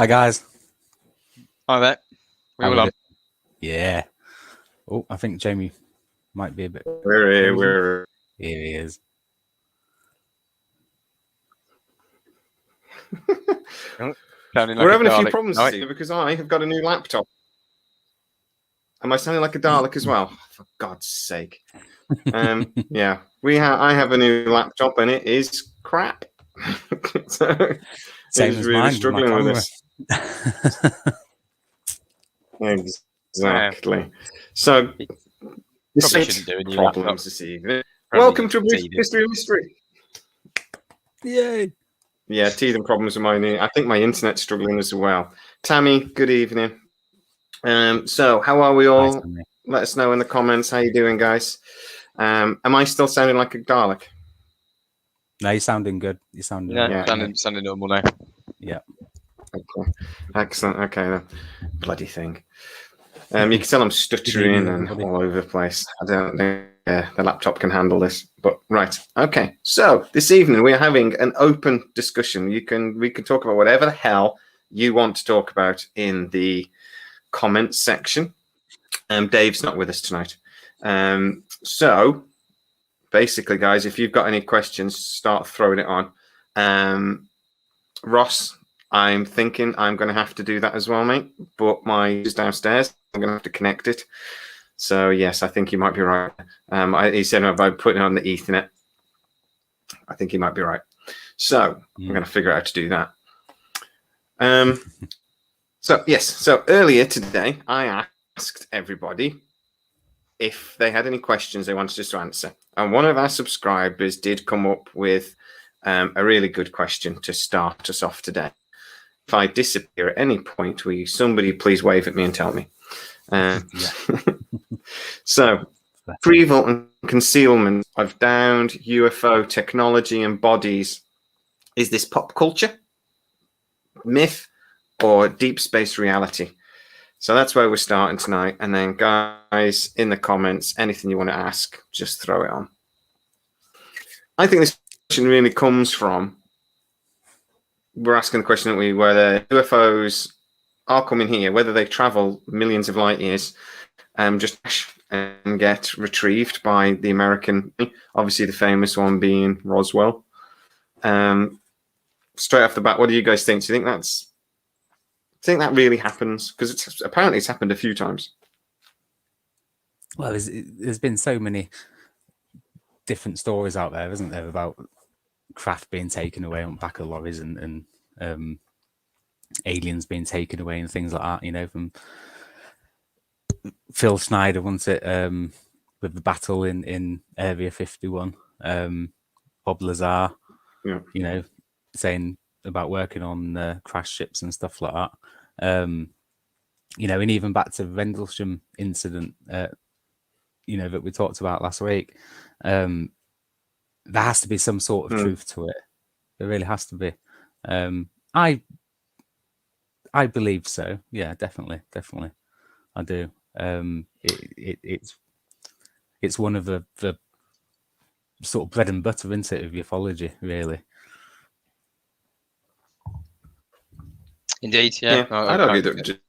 Hi guys. Hi there. We How all is on? it? Yeah. Oh, I think Jamie might be a bit. We're here. Here he is. Sounding We're like having a few Dalek problems tonight. today because I have got a new laptop. Am I sounding like a Dalek as well? For God's sake. Yeah, I have a new laptop and it is crap. So Same it's as really mine struggling with this. Exactly. So this Probably shouldn't do a new laptop. problems this evening. Probably Welcome to just History of Mystery. Yay. Yeah, teething problems with mine. I think my internet's struggling as well. Tammy, good evening. So how are we all? Nice, Tammy. Let us know in the comments. How you doing, guys? Am I still sounding like a Dalek? No, you're sounding good. You're sounding Yeah, all right, mate. sounding normal now. Yeah. Okay. Excellent. Okay, then. Bloody thing. You can tell I'm stuttering and everybody. all over the place. I don't think the laptop can handle this. But right. Okay. So this evening we are having an open discussion. We can talk about whatever the hell you want to talk about in the comments section. Dave's not with us tonight. So basically, guys, if you've got any questions, start throwing it on. Ross, I'm thinking I'm going to have to do that as well, mate. But is downstairs. I'm going to have to connect it. So yes, I think you might be right. He said about putting it on the Ethernet. I think he might be right. So I'm going to figure out how to do that. So yes. So earlier today, I asked everybody if they had any questions they wanted us to answer. And one of our subscribers did come up with a really good question to start us off today. If I disappear at any point, will somebody please wave at me and tell me? So, retrieval and concealment of downed UFO technology and bodies. Is this pop culture, myth, or deep space reality? So that's where we're starting tonight. And then, guys, in the comments, anything you want to ask, just throw it on. I think this question really comes from, we're asking the question, aren't we, whether UFOs are coming here, whether they travel millions of light years, just and get retrieved by the American, obviously the famous one being Roswell. Straight off the bat, what do you guys think? Do you think that really happens? Because apparently it's happened a few times. Well, there's been so many different stories out there, isn't there, about craft being taken away on back of lorries and aliens being taken away and things like that, you know, from Phil Schneider, wasn't it, with the battle in Area 51, Bob Lazar, Yeah. you know, saying about working on crash ships and stuff like that. You know, and even back to the Rendlesham incident, you know, that we talked about last week. There has to be some sort of truth to it. There really has to be. I believe so. Yeah, definitely. I do. It's one of the sort of bread and butter, isn't it, of ufology, really. Indeed, yeah. I'd argue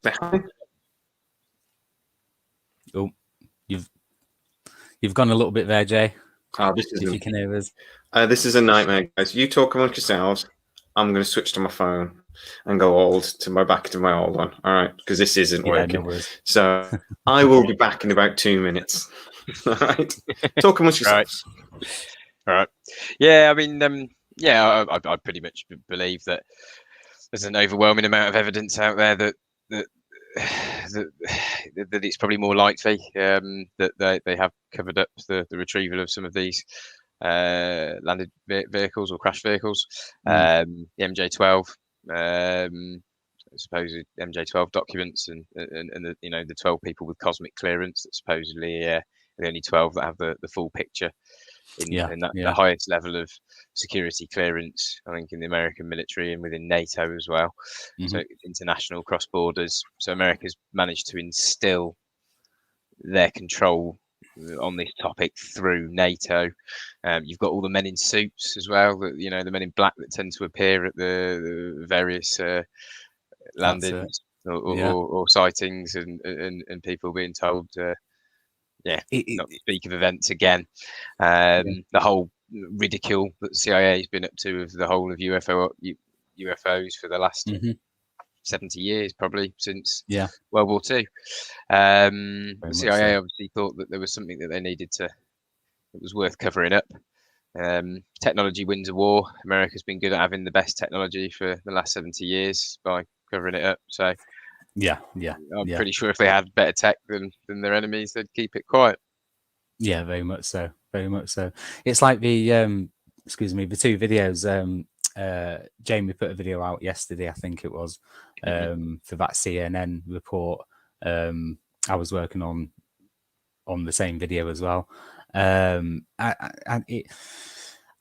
that. Oh, you've gone a little bit there, Jay. Oh, this is if you can hear us. This is a nightmare, guys. You talk amongst yourselves. I'm going to switch to my phone and go back to my old one. All right, because this isn't working. No so I will be back in about 2 minutes. All right, talk amongst yourselves. All right. Yeah, I mean, I pretty much believe that there's an overwhelming amount of evidence out there that it's probably more likely that they have covered up the retrieval of some of these landed vehicles or crash vehicles. The MJ12, supposed MJ12 documents, and the 12 people with cosmic clearance that supposedly are the only 12 that have the full picture the highest level of security clearance, I think, in the American military and within NATO as well. So international cross borders. So America's managed to instill their control on this topic through NATO. You've got all the men in suits as well, the men in black that tend to appear at the various landings or sightings and people being told, not to speak of events again. The whole ridicule that the CIA has been up to of the whole of UFOs for the last 70 years, probably since World War II. The CIA obviously thought that there was something that they needed to, it was worth covering up. Technology wins a war. America's been good at having the best technology for the last 70 years by covering it up. So I'm pretty sure if they had better tech than their enemies, they'd keep it quiet. Yeah, very much so. Very much so. It's like the the two videos. Jamie put a video out yesterday, I think it was, for that CNN report. I was working on the same video as well. I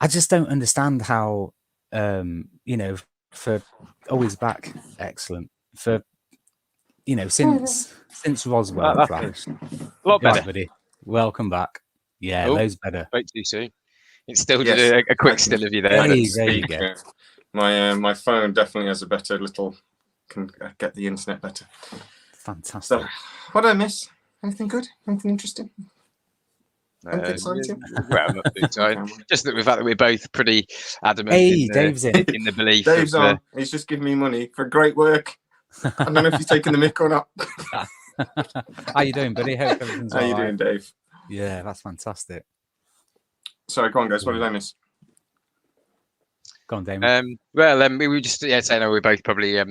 just don't understand how, for always back, excellent, for since Roswell crashed. A lot better. Buddy, welcome back. Yeah, loads better. Wait too soon. It still did a quick still of you there. There you go. My phone definitely has a better can get the internet better. Fantastic. So, what did I miss? Anything good? Anything interesting? Exciting? Well, not too exciting. Just the fact that we're both pretty adamant Dave's in the belief. Dave's on. He's just giving me money for great work. I don't know if he's taking the mic or not. How you doing, buddy? Hope everything's all right. How you doing, Dave? Yeah, that's fantastic. Sorry, go on, guys. What did I miss? Go on, Damon. We were just saying we both probably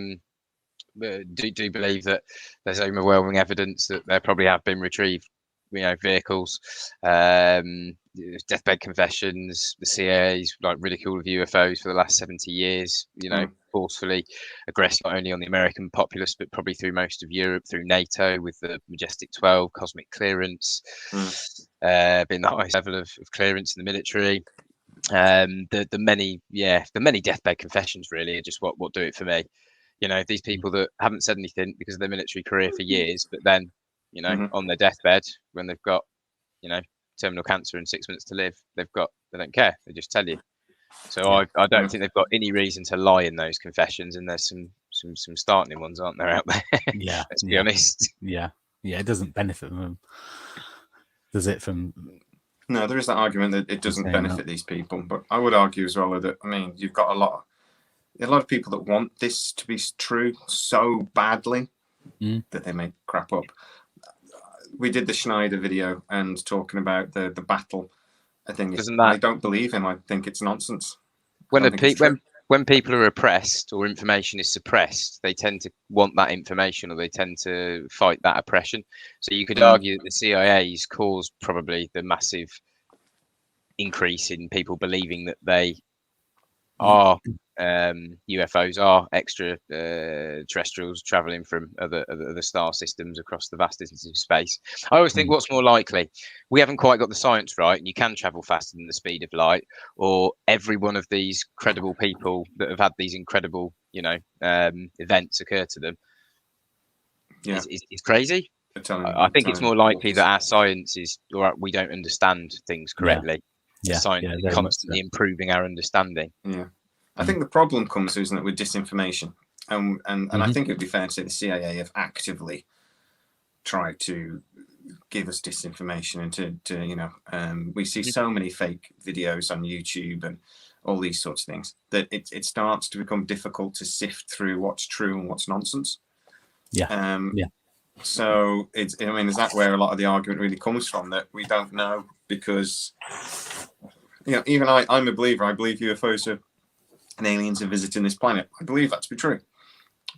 do believe that there's overwhelming evidence that there probably have been retrieved, vehicles, deathbed confessions. The CIA's ridicule of UFOs for the last 70 years. Forcefully aggressed not only on the American populace but probably through most of Europe, through NATO with the Majestic 12 cosmic clearance, being the highest level of clearance in the military. The many deathbed confessions really are just what do it for me. These people that haven't said anything because of their military career for years, but then on their deathbed when they've got terminal cancer and 6 months to live, they don't care, they just tell you. So I don't think they've got any reason to lie in those confessions, and there's some startling ones, aren't there, out there? Yeah. Let's be honest. Yeah. It doesn't benefit them, does it? No, there is that argument that it doesn't benefit these people, but I would argue as well that you've got a lot of people that want this to be true so badly that they make crap up. We did the Schneider video and talking about the battle. I think I don't believe him. I think it's nonsense. When people are oppressed or information is suppressed, they tend to want that information, or they tend to fight that oppression. So you could argue that the CIA's caused probably the massive increase in people believing that they are UFOs are extraterrestrials traveling from other star systems across the vast distances of space. I always think, what's more likely? We haven't quite got the science right, and you can travel faster than the speed of light, or every one of these credible people that have had these incredible, events occur to them is crazy. I think it's more likely that our science is, or we don't understand things correctly. Science is constantly improving our understanding. Yeah. I think the problem comes, isn't it, with disinformation, and I think it would be fair to say the CIA have actively tried to give us disinformation, and to we see so many fake videos on YouTube and all these sorts of things that it starts to become difficult to sift through what's true and what's nonsense. So is that where a lot of the argument really comes from, that we don't know, because even I'm a believer. I believe UFOs are and aliens are visiting this planet. I believe that to be true.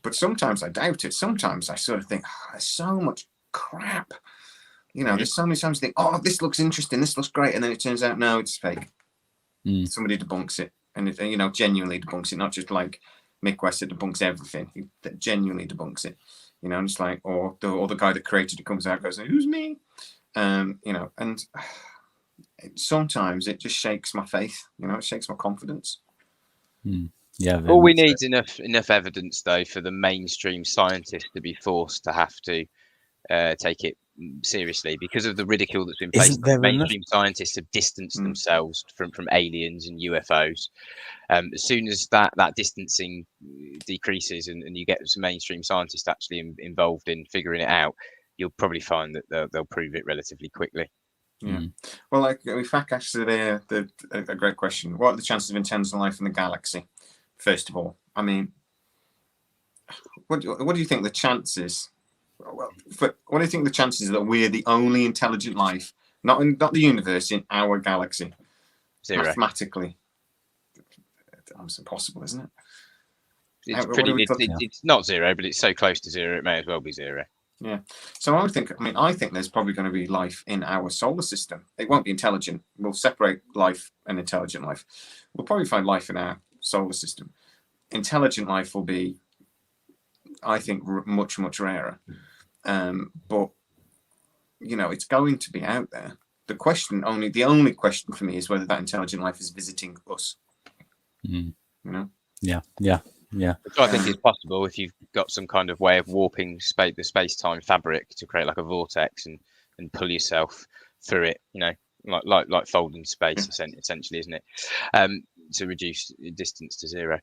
But sometimes I doubt it. Sometimes I sort of think, there's so much crap. There's so many times I think, this looks interesting, this looks great. And then it turns out, no, it's fake. Somebody debunks it. And it, genuinely debunks it. Not just like Mick West that debunks everything. He genuinely debunks it. And it's like, or the guy that created it comes out and goes, who's me? And sometimes it just shakes my faith. It shakes my confidence. All we need is enough evidence, though, for the mainstream scientists to be forced to have to take it seriously because of the ridicule that's been placed. Mainstream scientists have distanced themselves from aliens and UFOs. As soon as that distancing decreases and you get some mainstream scientists actually involved in figuring it out, you'll probably find that they'll prove it relatively quickly. Yeah. Well, like Fakash said, a great question. What are the chances of intelligent life in the galaxy? First of all, I mean, what do you think the chances? What do you think the chances that we're the only intelligent life, not the universe, in our galaxy? Zero. Mathematically, it's impossible, isn't it? It's not zero, but it's so close to zero, it may as well be zero. Yeah. So I think there's probably going to be life in our solar system. It won't be intelligent. We'll separate life and intelligent life. We'll probably find life in our solar system. Intelligent life will be, I think, much, much rarer. But, it's going to be out there. The only question for me is whether that intelligent life is visiting us. Yeah. Which I think is possible if you've got some kind of way of warping the space-time fabric to create like a vortex and pull yourself through it, like folding space, essentially, isn't it? To reduce distance to zero.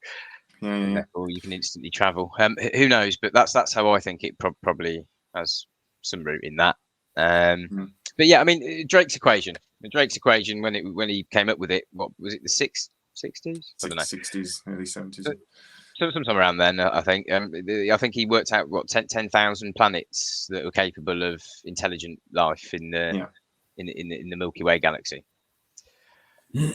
Or you can instantly travel. Who knows? But that's how I think it probably has some root in that. But yeah, I mean, Drake's equation. When he came up with it, what was it? The 60s? I don't know. 60s, early 70s. Sometime around then, I think. I think he worked out 10,000 planets that were capable of intelligent life in the Milky Way galaxy.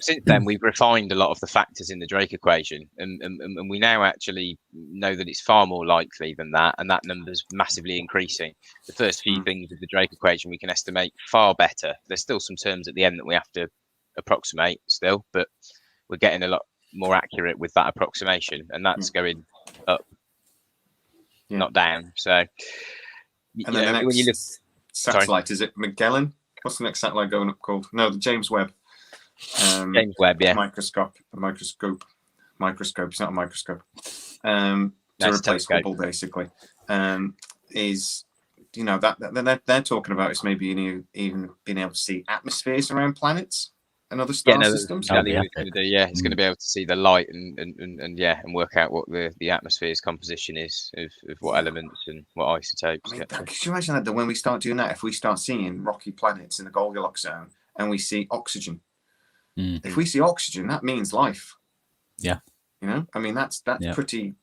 Since then, we've refined a lot of the factors in the Drake equation, and we now actually know that it's far more likely than that, and that number's massively increasing. The first few things of the Drake equation we can estimate far better. There's still some terms at the end that we have to approximate still, but we're getting a lot more accurate with that approximation, and that's going up, not down. So, and then the next when you look, satellite, is it Magellan? What's the next satellite going up called? No, the James Webb. James Webb, yeah. Microscope. It's not a microscope. To replace Hubble, basically. Is that they're talking about is maybe even being able to see atmospheres around planets and other star systems. Exactly what it's going to do. Yeah, it's going to be able to see the light and work out what the atmosphere's composition is of what elements and what isotopes. Could you imagine that when we start doing that, if we start seeing rocky planets in the Goldilocks zone and we see oxygen? If we see oxygen, that means life. Yeah. That's pretty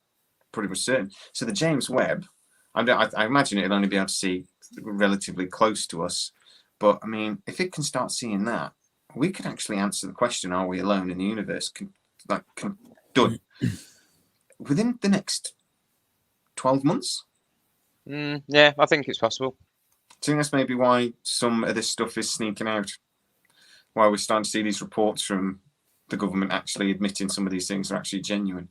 much certain. So the James Webb, I imagine it'll only be able to see relatively close to us. But if it can start seeing that, we could actually answer the question: are we alone in the universe? Done within the next 12 months. Yeah, I think it's possible. I think that's maybe why some of this stuff is sneaking out. Why we're starting to see these reports from the government actually admitting some of these things are actually genuine,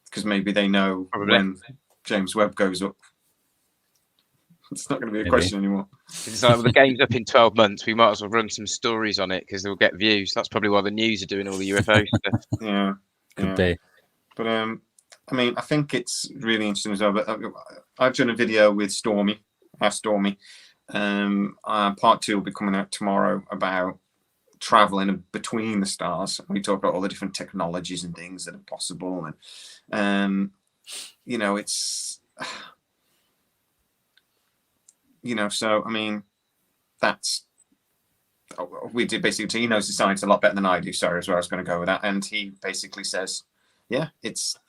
because maybe they know when James Webb goes up, it's not going to be a question anymore. It's like, well, the game's up in 12 months. We might as well run some stories on it because they'll get views. That's probably why the news are doing all the UFO stuff. Yeah, could be. But I think it's really interesting as well. But I've done a video with Stormy. Part 2 will be coming out tomorrow about traveling between the stars. We talk about all the different technologies and things that are possible, and it's so that's we did basically. He knows the science a lot better than I do. Sorry, is where I was going to go with that. And he basically says, yeah, it's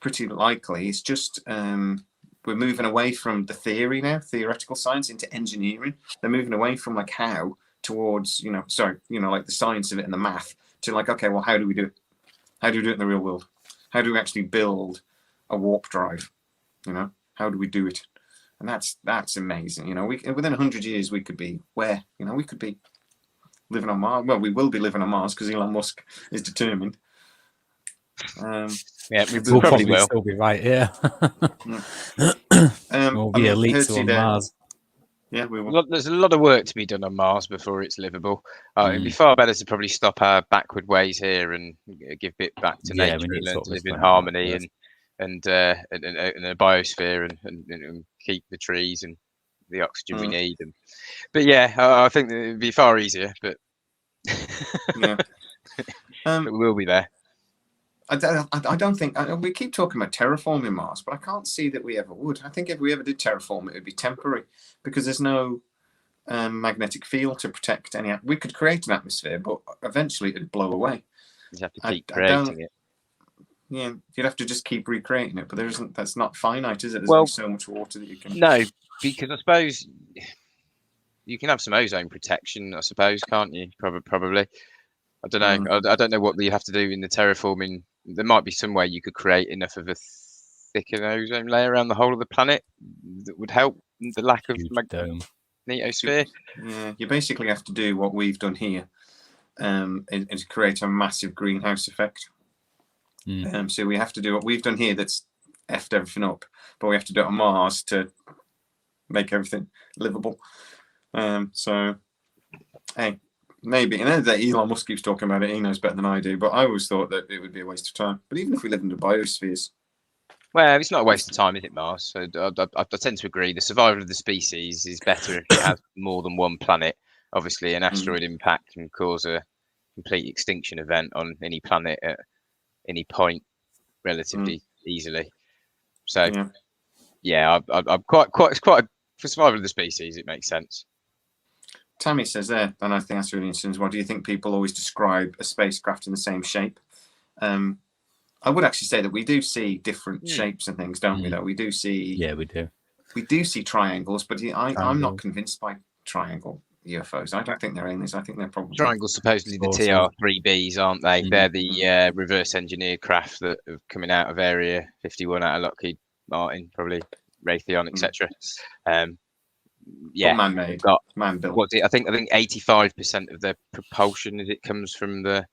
pretty likely. It's just we're moving away from the theory now, theoretical science, into engineering. They're moving away from how towards like the science of it and the math to okay, well, how do we do it? How do we do it in the real world? How do we actually build a warp drive? How do we do it? And that's amazing. We within 100 years we could be where? We could be living on Mars. Well, we will be living on Mars because Elon Musk is determined. Yeah, we'll probably still be right. Yeah. We'll be elites on Mars. Yeah, we will. There's a lot of work to be done on Mars before it's livable. It'd be far better to probably stop our backward ways here and give it back to nature and learn to live in harmony and a biosphere and keep the trees and the oxygen we need. But yeah, I think that it'd be far easier. But yeah, but we will be there. I don't think we keep talking about terraforming Mars, but I can't see that we ever would. I think if we ever did terraform it would be temporary because there's no magnetic field to protect any. We could create an atmosphere, but eventually it'd blow away. You have to keep creating it. Yeah, you'd have to just keep recreating it, but there isn't. That's not finite, is it? There's Well, only so much water that you can. No, because I suppose you can have some ozone protection. I suppose, can't you? Probably. I don't know. I don't know what you have to do in the terraforming. There might be some way you could create enough of a thicker ozone layer around the whole of the planet that would help the lack of magnetosphere. Yeah, you basically have to do what we've done here, is create a massive greenhouse effect. So we have to do what we've done here. That's effed everything up, but we have to do it on Mars to make everything livable. So, hey. Maybe, and that Elon Musk keeps talking about it. He knows better than I do. But I always thought that it would be a waste of time. But even if we live in the biospheres, well, it's not a waste of time, is it, Mars? So I tend to agree. The survival of the species is better if it has more than one planet. Obviously, an asteroid impact can cause a complete extinction event on any planet at any point relatively easily. So, yeah, I'm quite for survival of the species. It makes sense. Tammy says there, and I think that's really interesting as well. Do you think people always describe a spacecraft in the same shape? I would actually say that we do see different shapes and things, don't we? Though we do see. Yeah, we do. We do see triangles, but I'm not convinced by triangle UFOs. I don't think they're aliens. I think they're probably triangles. Supposedly the TR-3Bs, aren't they? They're the reverse engineered craft that are coming out of Area 51 out of Lockheed Martin, probably Raytheon, etc. Yeah, man-made, man-built. What's it? I think 85% of their propulsion comes from the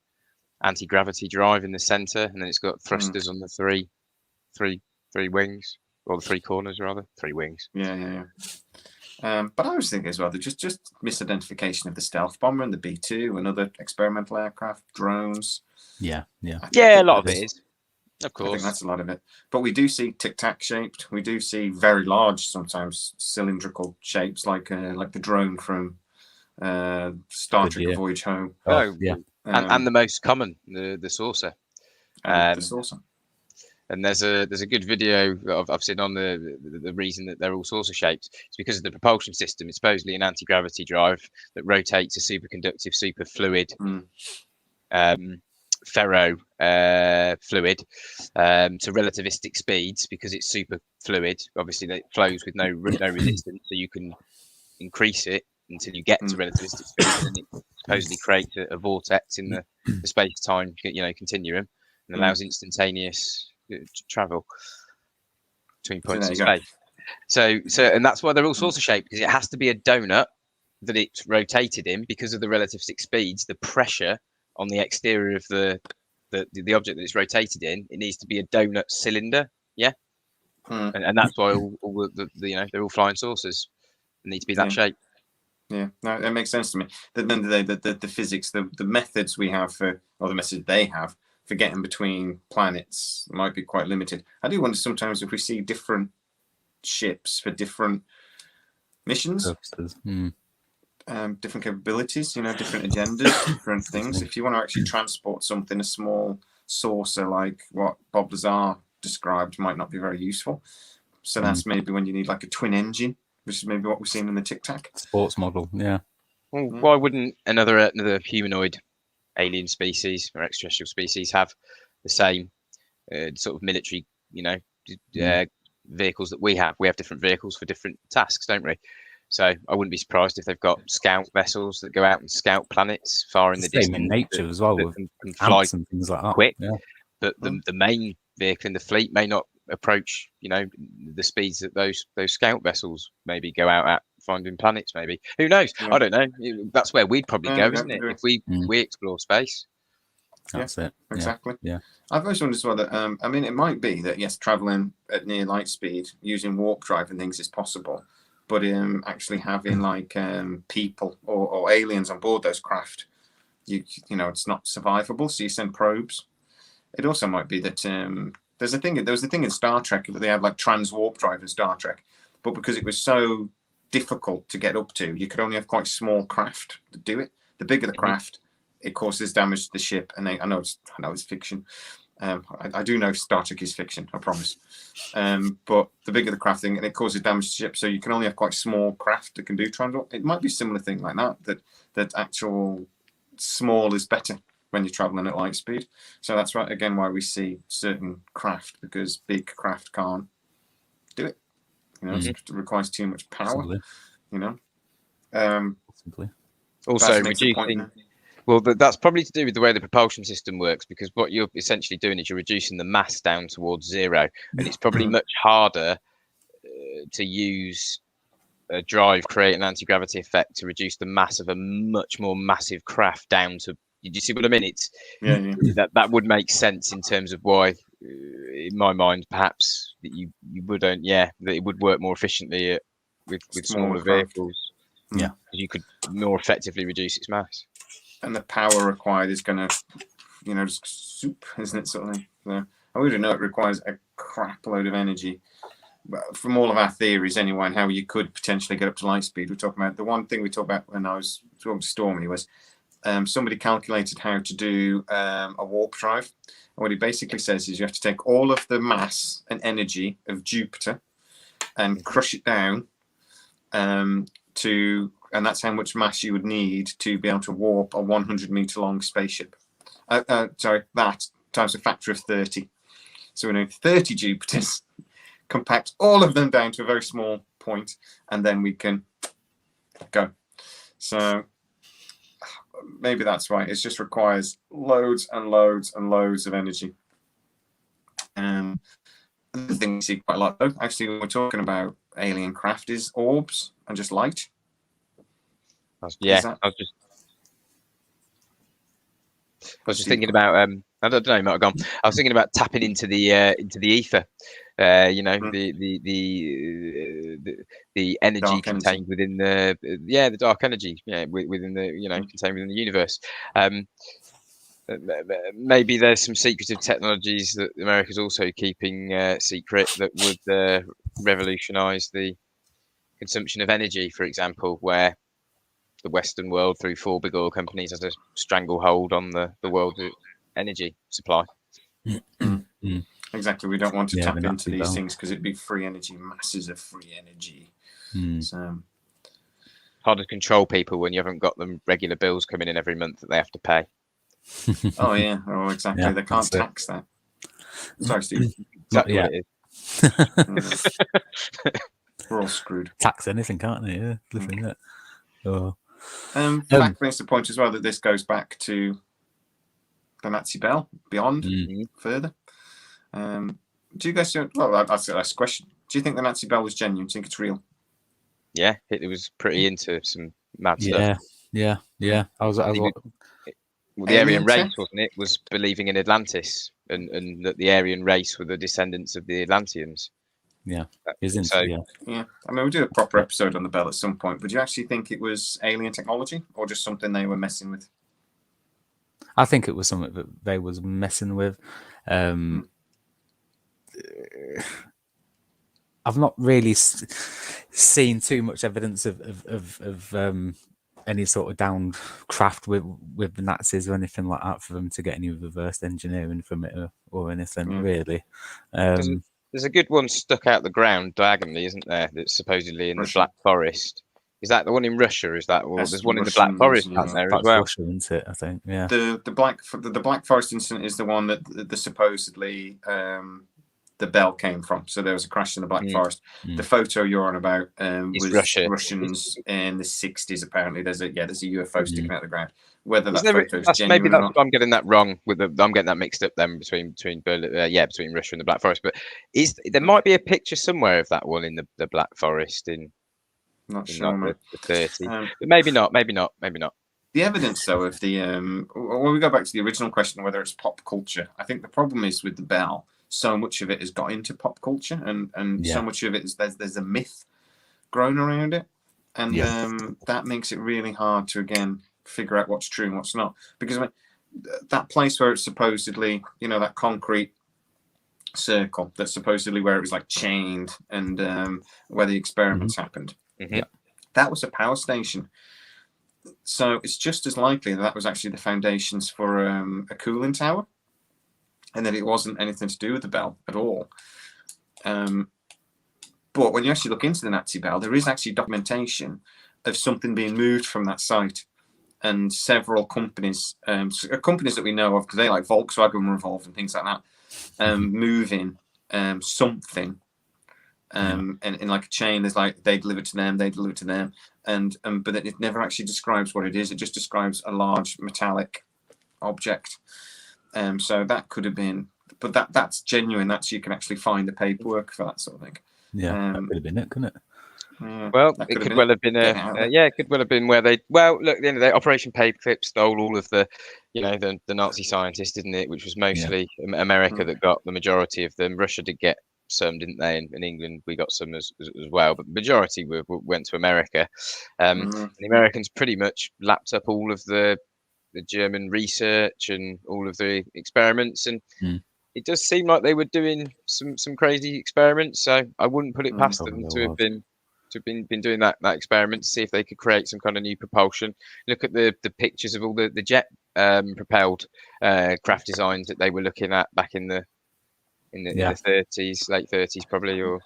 anti-gravity drive in the center, and then it's got thrusters on the three wings, or the three corners rather, three wings. Yeah. But I was thinking as well that just misidentification of the stealth bomber and the B-2 and other experimental aircraft, drones. Yeah. A lot of it is. Of course. I think that's a lot of it. But we do see tic-tac shaped. We do see very large, sometimes cylindrical shapes, like the drone from Star Trek: A Voyage Home. Yeah. And the most common, the saucer. The saucer. And there's a good video I've seen on the reason that they're all saucer shaped. It's because of the propulsion system. It's supposedly an anti-gravity drive that rotates a superconductive superfluid ferro fluid to relativistic speeds because it's super fluid. Obviously, it flows with no resistance, so you can increase it until you get to relativistic speeds, and it supposedly creates a vortex in the space-time continuum and allows instantaneous travel between points in space. So and that's why they're all saucer shaped, because it has to be a donut that it's rotated in because of the relativistic speeds. The pressure on the exterior of the object that it's rotated in, it needs to be a donut cylinder, and that's why all they're all flying saucers. They need to be that shape. Yeah, no, it makes sense to me. Then the physics, the methods we have or the methods they have for getting between planets might be quite limited. I do wonder sometimes if we see different ships for different missions. Different capabilities, different agendas, different things. If you want to actually transport something, a small saucer like what Bob Lazar described might not be very useful. So that's maybe when you need like a twin engine, which is maybe what we've seen in the Tic Tac sports model. Yeah. Well, why wouldn't another humanoid alien species or extraterrestrial species have the same sort of military, vehicles that we have? We have different vehicles for different tasks, don't we? So I wouldn't be surprised if they've got scout vessels that go out and scout planets far in the distance. Same in nature as well, with can fly and things like that. Quick. Yeah. But the main vehicle in the fleet may not approach, the speeds that those scout vessels maybe go out at, finding planets. Maybe, who knows? I don't know. That's where we'd probably go, isn't it? If we explore space. That's it. Exactly. Yeah. I've always wondered as well that it might be that yes, traveling at near light speed using warp drive and things is possible. But actually having like people or aliens on board those craft, it's not survivable. So you send probes. It also might be that there was a thing in Star Trek that they had like trans warp drive in Star Trek, but because it was so difficult to get up to. You could only have quite small craft to do it. The bigger the craft, it causes damage to the ship. And I know it's fiction. I do know Star Trek is fiction, I promise. But the bigger the craft thing, and it causes damage to the ship, so you can only have quite small craft that can do transport. It might be a similar thing like that actual small is better when you're traveling at light speed. So that's right again why we see certain craft, because big craft can't do it. It requires too much power. Possibly. Possibly. Also reducing. Well, that's probably to do with the way the propulsion system works, because what you're essentially doing is you're reducing the mass down towards zero, and it's probably much harder to use a drive, create an anti-gravity effect to reduce the mass of a much more massive craft down to. Do you see what I mean? It's that would make sense in terms of why, in my mind, perhaps that you wouldn't. Yeah, that it would work more efficiently with smaller vehicles. Yeah, you could more effectively reduce its mass. And the power required is going to, just soup, isn't it? Sort of thing. So I wouldn't know it requires a crap load of energy. But from all of our theories, anyway, and how you could potentially get up to light speed, we're talking about the one thing we talked about when I was talking to Stormy was. Somebody calculated how to do a warp drive. And what he basically says is you have to take all of the mass and energy of Jupiter and crush it down and that's how much mass you would need to be able to warp a 100-meter long spaceship. That times a factor of 30. So we need 30 Jupiters, compact all of them down to a very small point, and then we can go. So maybe that's right. It just requires loads and loads and loads of energy. The thing we see quite a lot, though, actually, when we're talking about alien craft, is orbs and just light. I was just thinking about. I don't know. It might have gone. I was thinking about tapping into the ether. The energy dark contained energy. within the dark energy. Within the contained within the universe. Maybe there's some secretive technologies that America's also keeping secret that would revolutionise the consumption of energy, for example, where the Western world, through 4 big oil companies, has a stranglehold on the world's energy supply. Exactly. We don't want to tap into these things because it'd be free energy, masses of free energy. So hard to control people when you haven't got them regular bills coming in every month that they have to pay. Oh yeah. Oh, exactly. They can't tax that. Sorry, Steve. Exactly what it is. We're all screwed. Tax anything, can't they? Yeah, living it. Oh. That brings the point as well that this goes back to the Nazi Bell beyond further. Do you guys? Well, that's the last question. Do you think the Nazi Bell was genuine? Do you think it's real? Yeah, it was pretty into some mad stuff. Yeah. I was the Aryan race, wasn't it? Was believing in Atlantis, and that the Aryan race were the descendants of the Atlanteans. Yeah, yeah. I mean, we'll do a proper episode on the Bell at some point. Would you actually think it was alien technology or just something they were messing with? I think it was something that they was messing with. I've not really seen too much evidence of any sort of downed craft with the Nazis or anything like that for them to get any reverse engineering from it or anything really. There's a good one stuck out the ground diagonally, isn't there? That's supposedly in the Black Forest. Is that the one in Russia? Is that? Or there's one in the Black Forest out there as well. Russia, isn't it? I think. Yeah. The Black Forest incident is the one that the supposedly the Bell came from. So there was a crash in the Black Forest. The photo you're on about was Russia. Russians in the 60s. Apparently, there's a UFO sticking out of the ground. Whether that photo is genuine maybe or that's not. I'm getting that wrong. I'm getting that mixed up then between Berlin, between Russia and the Black Forest. But there might be a picture somewhere of that one in the Black Forest in. Not sure, the 30. But maybe not. The evidence, though, of the when we go back to the original question, whether it's pop culture, I think the problem is with the Bell. So much of it has got into pop culture, and so much of it is there's a myth grown around it, and that makes it really hard to again figure out what's true and what's not. Because I mean, that place where it's supposedly, that concrete circle that's supposedly where it was like chained and where the experiments happened. that was a power station. So it's just as likely that was actually the foundations for a cooling tower, and that it wasn't anything to do with the bell at all. But when you actually look into the Nazi bell, there is actually documentation of something being moved from that site, and several companies, companies that we know of, because they like Volkswagen were involved and things like that, moving something. And in like a chain, there's like they deliver to them, but it never actually describes what it is. It just describes a large metallic object. So that could have been, but that's genuine. That's, you can actually find the paperwork for that sort of thing. Yeah, that could have been it, couldn't it? Well, it could well have been it could well have been where they. Well, look, at the end of the day, Operation Paperclip stole all of the, the Nazi scientists, didn't it? Which was mostly America that got the majority of them. Russia did get some, didn't they? And in England, we got some as well, but the majority went to America. The Americans pretty much lapped up all of the German research and all of the experiments, and it does seem like they were doing some crazy experiments. So I wouldn't put it past them to have been doing that experiment to see if they could create some kind of new propulsion. Look at the pictures of all the jet propelled craft designs that they were looking at back in the 30s, late 30s probably, or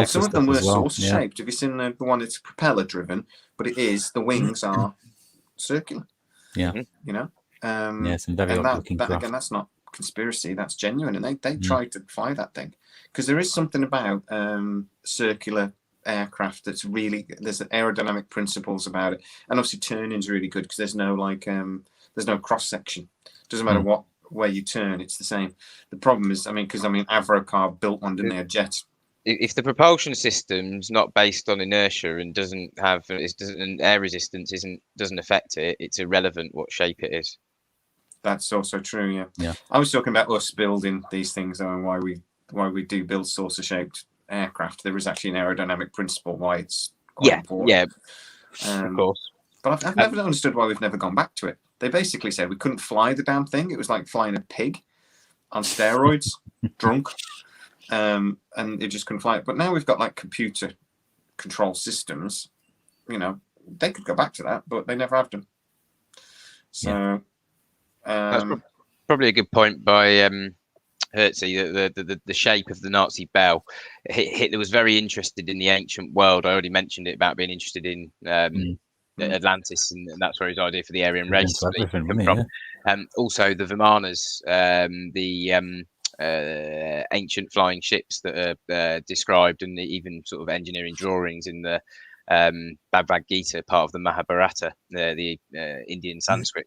some of them were saucer shaped. Have you seen the one that's propeller driven, but it is, the wings are circular? Some very odd looking craft. Again, that's not conspiracy, that's genuine, and they tried to fly that thing, because there is something about circular aircraft that's really, there's aerodynamic principles about it, and obviously turning's really good because there's no there's no cross section. Doesn't matter what way you turn, it's the same. The problem is, Avrocar built one, didn't they, a jet? If the propulsion system's not based on inertia and doesn't have air resistance doesn't affect it, it's irrelevant what shape it is. That's also true. Yeah. I was talking about us building these things, and why we do build saucer shaped aircraft. There is actually an aerodynamic principle why it's quite important. Of course. But I've never understood why we've never gone back to it. They basically said we couldn't fly the damn thing. It was like flying a pig on steroids, drunk, and it just couldn't fly it. But now we've got like computer control systems. They could go back to that, but they never have done. So that's probably a good point by Hertzie, the shape of the Nazi bell. Hitler was very interested in the ancient world. I already mentioned it about being interested in Atlantis, and that's where his idea for the Aryan race came from. Also, the Vimanas, the ancient flying ships that are described, and even sort of engineering drawings in the Bhagavad Gita, part of the Mahabharata, the Indian Sanskrit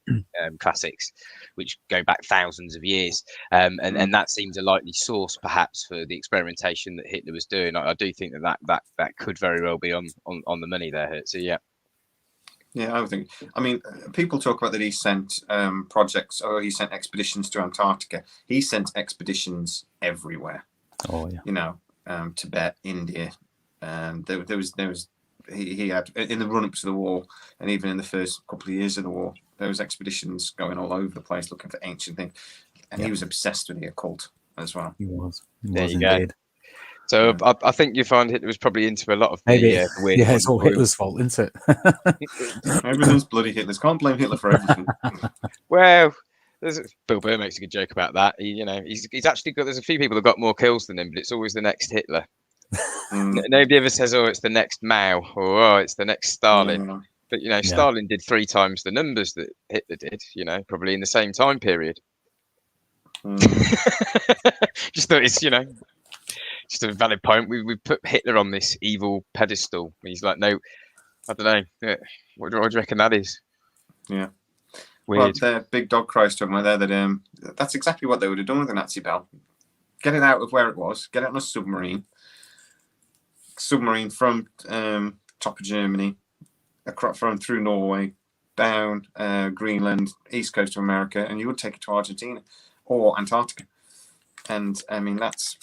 classics, which go back thousands of years, and that seems a likely source perhaps for the experimentation that Hitler was doing. I do think that could very well be on the money there. So I would think. People talk about that he sent projects, or he sent expeditions to Antarctica. He sent expeditions everywhere. Tibet, India. There was he had, in the run up to the war, and even in the first couple of years of the war, there was expeditions going all over the place looking for ancient things, and he was obsessed with the occult as well. He was there you go. So I think you find Hitler was probably into a lot of the weird. Yeah, it's all Hitler's fault, isn't it? Everything's bloody Hitler's. Can't blame Hitler for everything. Well, Bill Burr makes a good joke about that. He's actually got. There's a few people that got more kills than him, but it's always the next Hitler. Nobody ever says, "Oh, it's the next Mao," or "Oh, it's the next Stalin." No. But Stalin did 3 times the numbers that Hitler did. Probably in the same time period. Just thought it's just a valid point. We put Hitler on this evil pedestal. He's like, no, I don't know. Yeah. What do you reckon that is? Yeah. Weird. Well, the big dog cries talking about there that's exactly what they would have done with the Nazi bell. Get it out of where it was. Get it on a submarine from top of Germany, from through Norway, down Greenland, east coast of America, and you would take it to Argentina or Antarctica. And that's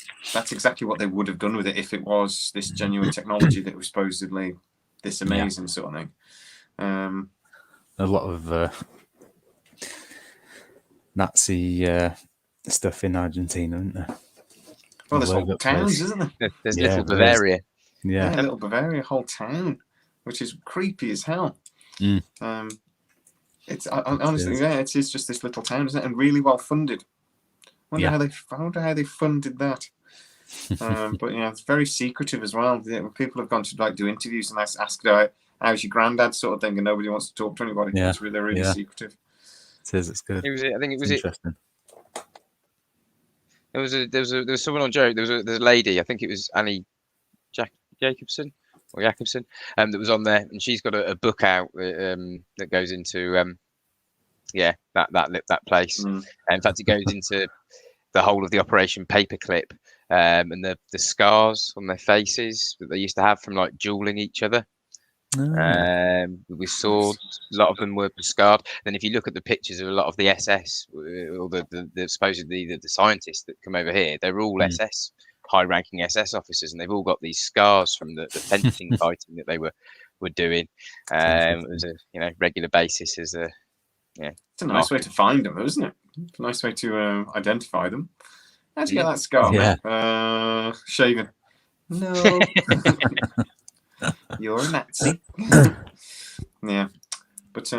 exactly what they would have done with it if it was this genuine technology that was supposedly this amazing sort of thing. A lot of Nazi stuff in Argentina, isn't there? Well, there's whole towns, isn't there? There's little Bavaria. Yeah, little Bavaria, whole town which is creepy as hell. It's honestly, it is just this little town, isn't it? And really well funded. Wonder how they funded that. But yeah, it's very secretive as well. People have gone to like do interviews and ask how's your granddad sort of thing, and nobody wants to talk to anybody. Yeah. They're really secretive. It is. It's good. I think it was interesting. There was someone on Joe. There's a lady. I think it was Annie Jacobson that was on there, and she's got a book out that goes into that place. In fact, it goes into the whole of the Operation Paperclip, and the scars on their faces that they used to have from like dueling each other with swords. A lot of them were scarred. Then if you look at the pictures of a lot of the SS or the supposedly the scientists that come over here, they're all SS, high-ranking SS officers, and they've all got these scars from the fencing fighting that they were doing as a regular basis. It's a nice way to find them, isn't it? It's a nice way to identify them. How'd you get that scar? Yeah. Shaving. No. You're a Nazi. Yeah. But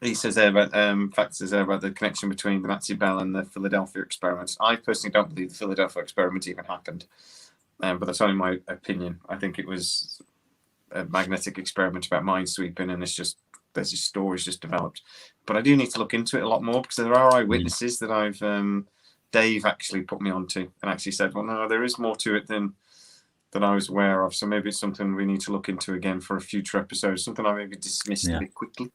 he says there about facts there about the connection between the Nazi Bell and the Philadelphia experiments. I personally don't believe the Philadelphia experiment even happened. But that's only my opinion. I think it was a magnetic experiment about minesweeping, and there's just stories just developed. But I do need to look into it a lot more, because there are eyewitnesses that I've Dave actually put me onto and actually said, well, no, there is more to it than I was aware of. So maybe it's something we need to look into again for a future episode, something I maybe dismissed a bit quickly.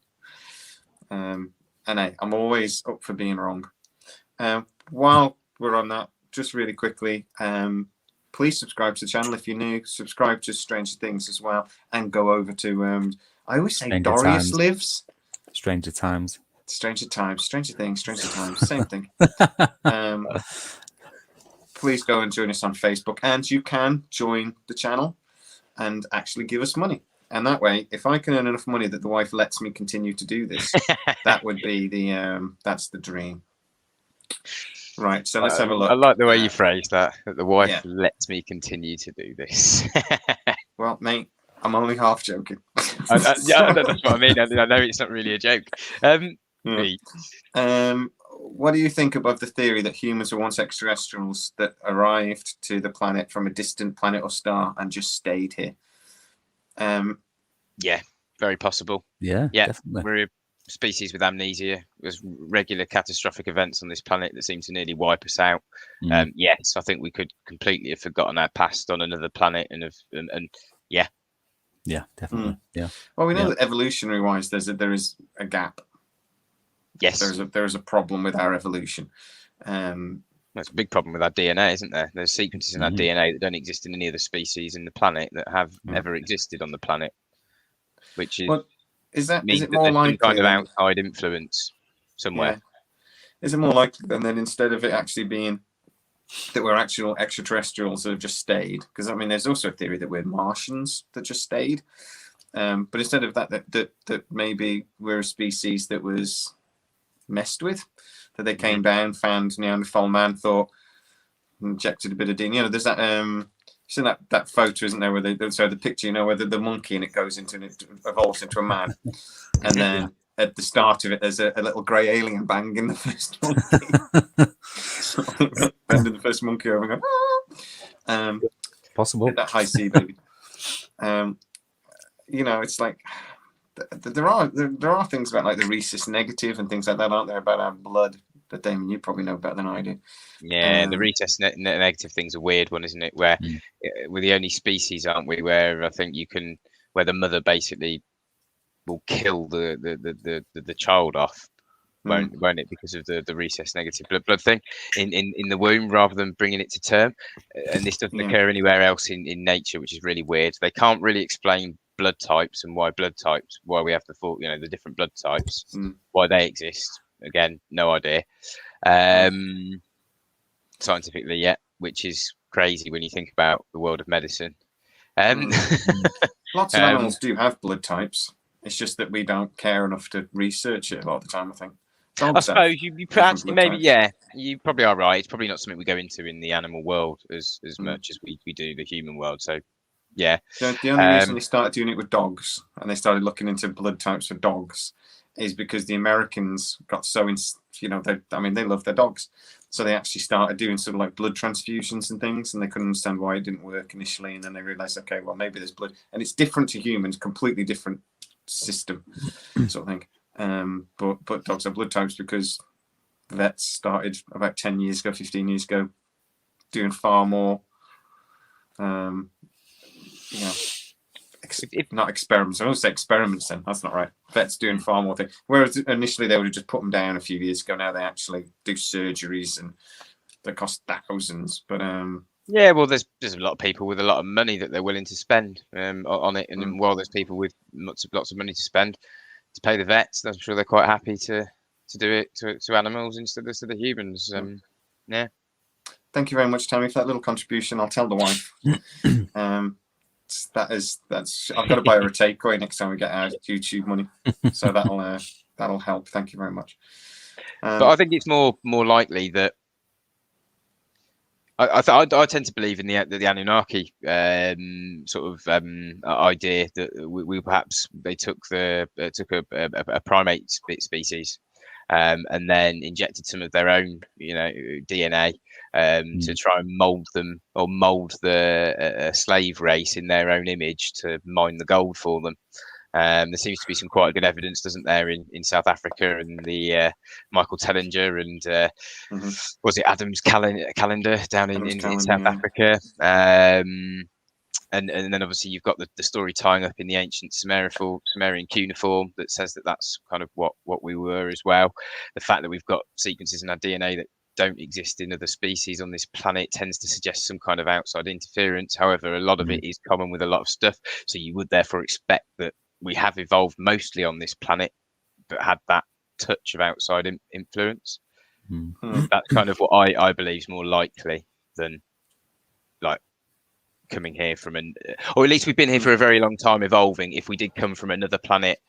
And I'm always up for being wrong. While we're on that, just really quickly, please subscribe to the channel if you're new. Subscribe to Stranger Things as well, and go over to I always say Stranger Dorius Times. Lives. Stranger Times. Stranger Times. Stranger Things. Stranger Times. Same thing. Please go and join us on Facebook, and you can join the channel and actually give us money. And that way, if I can earn enough money that the wife lets me continue to do this, that would be that's the dream. Right, so let's have a look. I like the way you phrased that the wife lets me continue to do this. Well, mate, I'm only half joking. That's what I mean. I know it's not really a joke. What do you think about the theory that humans were once extraterrestrials that arrived to the planet from a distant planet or star and just stayed here? Yeah, very possible. Yeah, definitely. We're a species with amnesia. There's regular catastrophic events on this planet that seem to nearly wipe us out. Yes, I think we could completely have forgotten our past on another planet, and yeah, definitely. Yeah. Well, we know that evolutionary wise, there is a gap. Yes, there is a problem with our evolution. That's a big problem with our DNA, isn't there? There's sequences in our DNA that don't exist in any other species in the planet that have ever existed on the planet, which is is it more likely some kind of outside influence somewhere? Yeah. Is it more likely then instead of it actually being that we're actual extraterrestrials that have just stayed? Because I mean, there's also a theory that we're Martians that just stayed, but instead of that maybe we're a species that was messed with, that they came down, found Neanderthal man, thought, injected a bit of DNA. There's that seen that photo, isn't there, where the picture, where the monkey and it goes into and it evolves into a man, and then at the start of it there's a little grey alien banging the first monkey, bending the first monkey over and going, possible. That high C baby. It's like there are things about like the rhesus negative and things like that, aren't there, about our blood? But Damon, you probably know better than I do. Yeah, the rhesus negative thing's a weird one, isn't it? Where we're the only species, aren't we, where I think where the mother basically will kill the child off, won't it, because of the rhesus negative blood thing in the womb, rather than bringing it to term. And this doesn't occur anywhere else in nature, which is really weird. They can't really explain blood types and why we have the different blood types, why they exist. Again, no idea scientifically yet, which is crazy when you think about the world of medicine. Lots of animals do have blood types. It's just that we don't care enough to research it a lot of the time, I think. I suppose you perhaps you probably are right. It's probably not something we go into in the animal world as much as we do the human world. So yeah. The only reason they started doing it with dogs, and they started looking into blood types for dogs, is because the Americans got so they love their dogs, so they actually started doing sort of like blood transfusions and things, and they couldn't understand why it didn't work initially, and then they realized, okay, well maybe there's blood, and it's different to humans, completely different system, sort of thing. But dogs are blood types because vets started about 10 years ago, 15 years ago, doing far more. Not experiments. I don't say experiments then. That's not right. Vets doing far more things. Whereas initially they would have just put them down a few years ago. Now they actually do surgeries and they cost thousands. But yeah, well, there's a lot of people with a lot of money that they're willing to spend on it, and while there's people with lots of money to spend to pay the vets, I'm sure they're quite happy to do it to animals instead of the humans. Yeah. Thank you very much, Tammy, for that little contribution. I'll tell the wife. That's I've got to buy her a takeaway next time we get our YouTube money, so that'll help. Thank you very much. But I think it's more likely that I tend to believe in the Anunnaki sort of idea that we perhaps they took a primate species and then injected some of their own DNA to try and mold them or mold the slave race in their own image to mine the gold for them. There seems to be some quite good evidence, doesn't there, in South Africa and the Michael Tellinger and was it Adam's calendar down in South Africa, and then obviously you've got the story tying up in the ancient Sumerian cuneiform that says that that's kind of what we were as well. The fact that we've got sequences in our DNA that don't exist in other species on this planet tends to suggest some kind of outside interference. However, a lot of it is common with a lot of stuff, so you would therefore expect that we have evolved mostly on this planet but had that touch of outside influence. That's kind of what I believe is more likely than like coming here from or at least we've been here for a very long time evolving. If we did come from another planet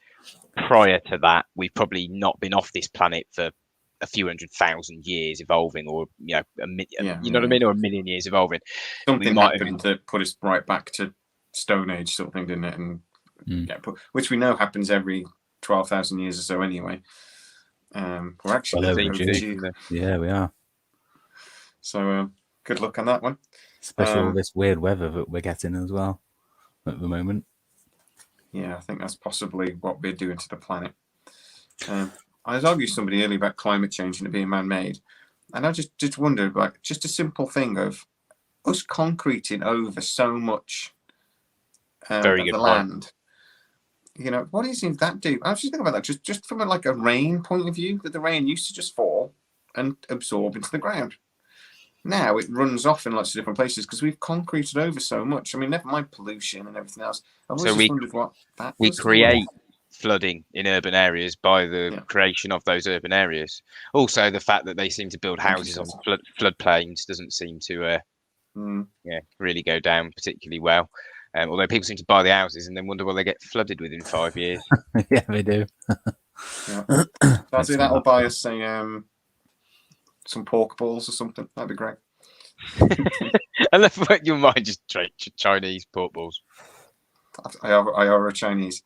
prior to that, we've probably not been off this planet for a few 100,000 years evolving, or you know what I mean, or a million years evolving. Something happened that put us right back to Stone Age sort of thing, didn't it? And which we know happens every 12,000 years or so anyway. We're actually yeah, we are. So good luck on that one. Especially all this weird weather that we're getting as well at the moment. Yeah, I think that's possibly what we're doing to the planet. I was arguing somebody earlier about climate change and it being man-made, and I just wondered about just a simple thing of us concreting over so much of the land. You know, what is that do? I was just thinking about that just from a rain point of view, that the rain used to just fall and absorb into the ground. Now it runs off in lots of different places because we've concreted over so much. I mean, never mind pollution and everything else. I've always just wondered what that we create flooding in urban areas by the creation of those urban areas. Also, the fact that they seem to build houses on floodplains doesn't seem to really go down particularly well. Although people seem to buy the houses and then wonder why they get flooded within 5 years. Yeah, they do. I'll do that. I'll buy us some pork balls or something. That'd be great. I love what your mind just Chinese pork balls. I are a Chinese.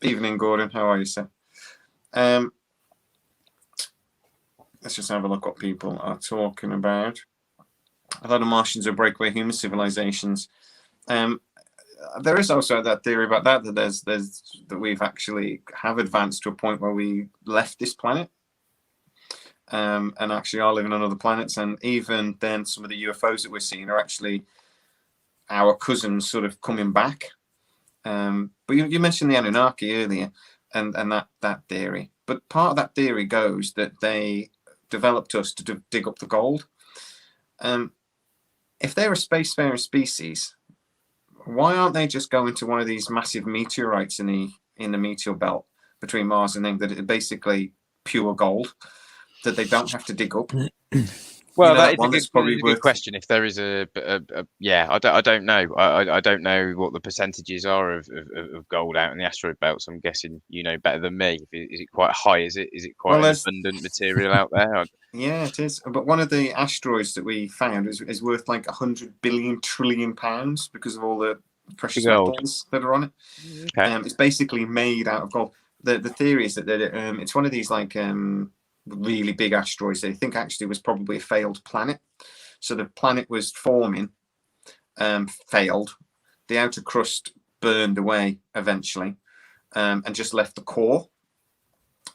Evening, Gordon. How are you, sir? Let's just have a look what people are talking about. A lot of Martians are breakaway human civilizations. There is also that theory about that that we've actually have advanced to a point where we left this planet. And actually are living on other planets, and even then some of the UFOs that we're seeing are actually our cousins sort of coming back. But you mentioned the Anunnaki earlier and that theory, but part of that theory goes that they developed us to dig up the gold. If they're a spacefaring species, why aren't they just going to one of these massive meteorites in the meteor belt between Mars and them that are basically pure gold that they don't have to dig up? Well, that is a good question. If there is I don't know. I don't know what the percentages are of gold out in the asteroid belt. So I'm guessing you know better than me. Is it quite high? Is it quite abundant material out there? Yeah, it is. But one of the asteroids that we found is worth like 100 billion trillion pounds because of all the precious metals that are on it. Okay. It's basically made out of gold. The theory is that it's one of these like really big asteroids. They think actually was probably a failed planet. So the planet was forming, failed. The outer crust burned away eventually, and just left the core.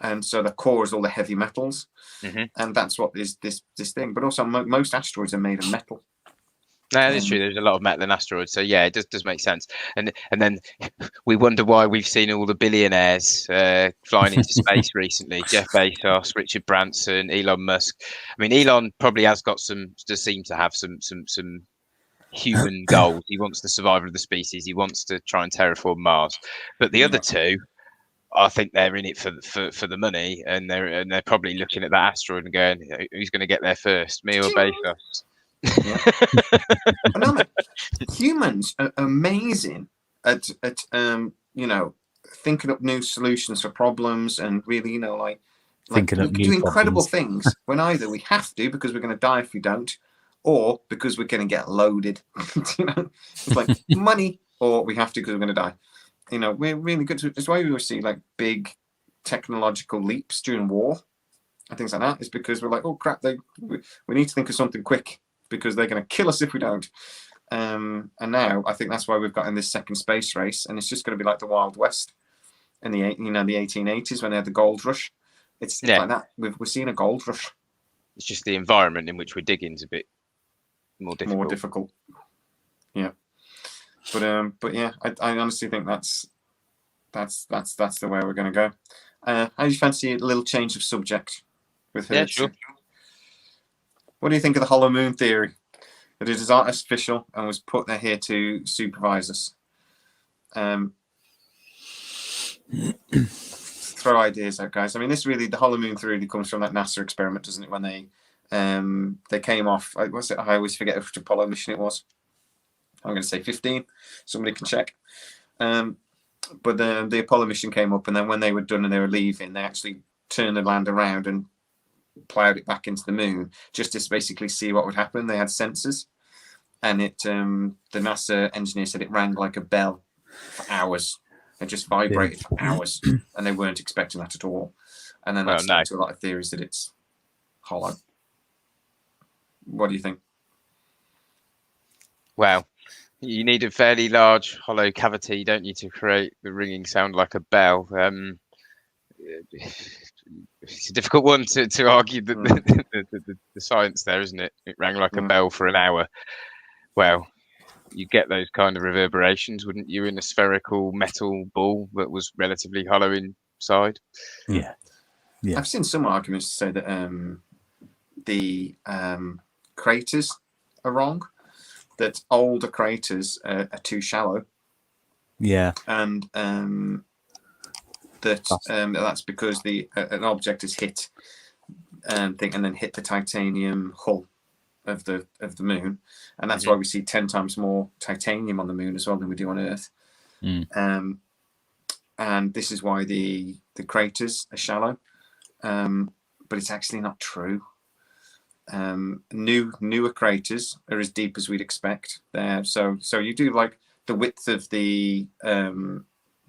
And so the core is all the heavy metals, and that's what is this thing. But also, most asteroids are made of metal. No, that's true. There's a lot of metal in asteroids, so yeah, it does make sense. And then we wonder why we've seen all the billionaires flying into space recently. Jeff Bezos, Richard Branson, Elon Musk. I mean, Elon probably has got does seem to have some human goals. He wants the survival of the species. He wants to try and terraform Mars. But the other two, I think they're in it for the money, and they're probably looking at that asteroid and going, "Who's going to get there first, me or Bezos?" No, humans are amazing at thinking up new solutions for problems, and really thinking we up can do incredible things when either we have to because we're going to die if we don't, or because we're going to get loaded. It's like money, or we have to because we're going to die. We're really good. That's why we always see like big technological leaps during war and things like that. Is because we're like, oh crap, we need to think of something quick, because they're going to kill us if we don't. And now I think that's why we've got in this second space race, and it's just going to be like the Wild West in the 1880s when they had the gold rush. It's like that. We're seeing a gold rush. It's just the environment in which we're digging is a bit more difficult. Yeah, but yeah, I honestly think that's the way we're going to go. How do you fancy a little change of subject with her? Yeah, sure. What do you think of the hollow moon theory? That it is artificial and was put there here to supervise us. Throw ideas out, guys. I mean, the hollow moon theory comes from that NASA experiment, doesn't it? When they came off, what's it? I always forget which Apollo mission it was. I'm going to say 15. Somebody can check. But the Apollo mission came up, and then when they were done and they were leaving, they actually turned the land around and plowed it back into the moon just to basically see what would happen. They had sensors, and the NASA engineer said it rang like a bell for hours. It just vibrated for hours, and they weren't expecting that at all. And then that's led to a lot of theories that it's hollow. What do you think? Well, you need a fairly large hollow cavity, don't you, to create the ringing sound like a bell. It's a difficult one to argue the science there, isn't it? It rang like a bell for an hour. Well, you get those kind of reverberations, wouldn't you, in a spherical metal ball that was relatively hollow inside? Yeah. I've seen some arguments to say that the craters are wrong, that older craters are too shallow. Yeah. And that's because an object has hit and then hit the titanium hull of the moon, and that's why we see 10 times more titanium on the moon as well than we do on Earth. And this is why the craters are shallow, but it's actually not true. Newer craters are as deep as we'd expect. So you do like the width of the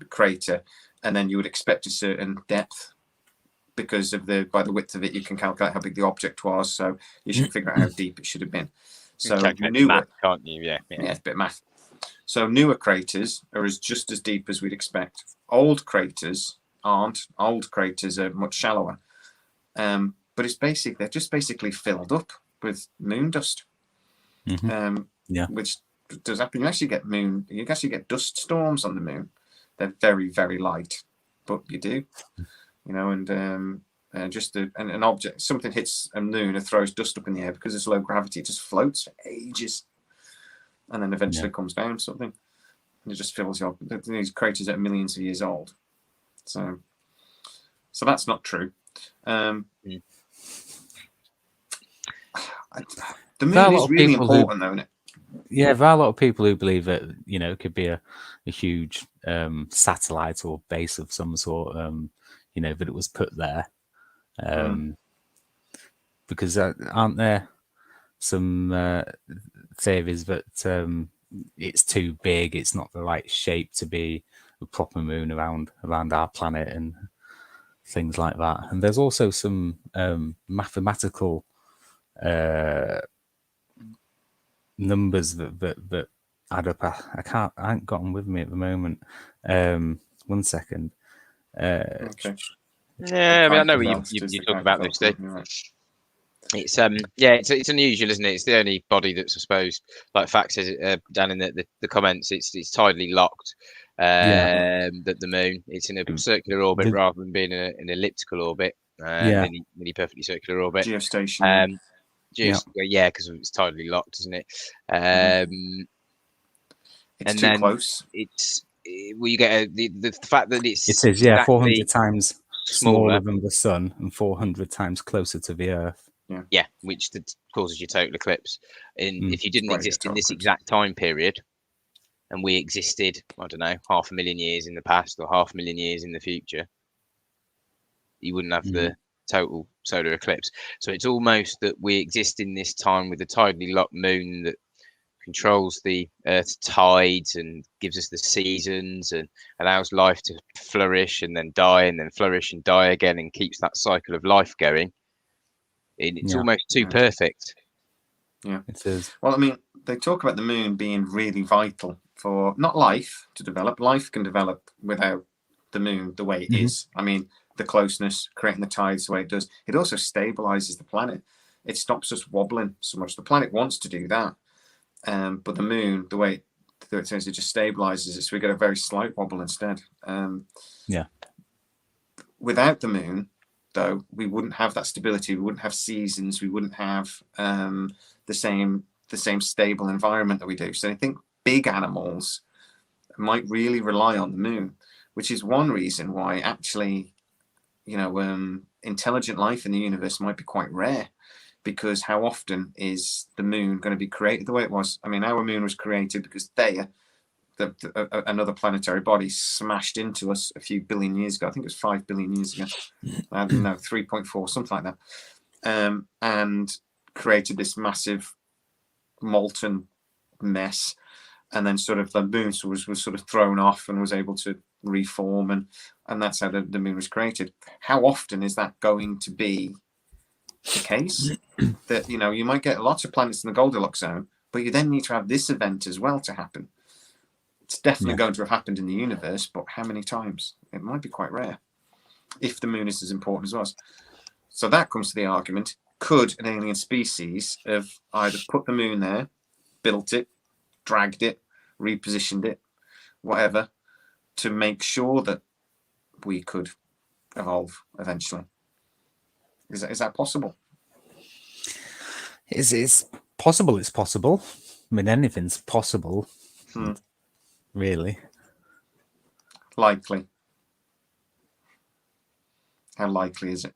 crater, and then you would expect a certain depth because by the width of it, you can calculate how big the object was. So you should figure out how deep it should have been. So newer, math, can't you? Yeah, it's a bit of math. So newer craters are just as deep as we'd expect. Old craters aren't. Old craters are much shallower. But they're just basically filled up with moon dust. Which does happen. You actually get dust storms on the moon. They're very, very light, but you do, and an object, something hits a moon and throws dust up in the air because it's low gravity. It just floats for ages, and then eventually comes down something, and it just fills you up. These craters are millions of years old, so that's not true. The moon is really important, though, isn't it? Yeah, there are a lot of people who believe that it could be a huge satellite or base of some sort. That it was put there, because aren't there some theories that it's too big. It's not the right shape to be a proper moon around our planet and things like that. And there's also some mathematical numbers that add up. I haven't got them with me at the moment. 1 second. Okay. Yeah, I mean, I know you talk about this. It's it's unusual, isn't it? It's the only body that's, I suppose, like Fact says down in the comments, it's tidally locked. The moon, it's in a circular orbit rather than being in an elliptical orbit. Mini perfectly circular orbit. Geostationary. Because it's tidally locked, isn't it? It's too close. You get the fact that it is exactly 400 times smaller than the sun and 400 times closer to the Earth. Yeah, which causes your total eclipse. If you didn't exist in this exact time period, and we existed, I don't know, 500,000 years in the past or 500,000 years in the future, you wouldn't have the total solar eclipse. So it's almost that we exist in this time with a tidally locked moon that controls the Earth's tides and gives us the seasons and allows life to flourish and then die and then flourish and die again and keeps that cycle of life going. It's almost too perfect. Yeah, it is. Well, I mean, they talk about the moon being really vital for not life to develop. Life can develop without the moon the way it is. I mean, the closeness, creating the tides the way it does. It also stabilizes the planet. It stops us wobbling so much. The planet wants to do that. But the moon, the way it says, it just stabilizes it, so we get a very slight wobble instead. Without the moon, though, we wouldn't have that stability. We wouldn't have seasons. We wouldn't have the same stable environment that we do. So I think big animals might really rely on the moon, which is one reason why actually, intelligent life in the universe might be quite rare. Because how often is the moon going to be created the way it was? I mean, our moon was created because another planetary body smashed into us a few billion years ago. I think it was 5 billion years ago. I don't know, 3.4, something like that. And created this massive molten mess. And then sort of the moon was sort of thrown off and was able to reform. And that's how the moon was created. How often is that going to be the case? That you might get lots of planets in the Goldilocks zone, but you then need to have this event as well to happen. It's definitely going to have happened in the universe, but how many times? It might be quite rare if the moon is as important as us. So that comes to the argument: could an alien species have either put the moon there, built it, dragged it, repositioned it, whatever, to make sure that we could evolve eventually? Is that possible? It's possible. It's possible. I mean, anything's possible, really. Likely. How likely is it?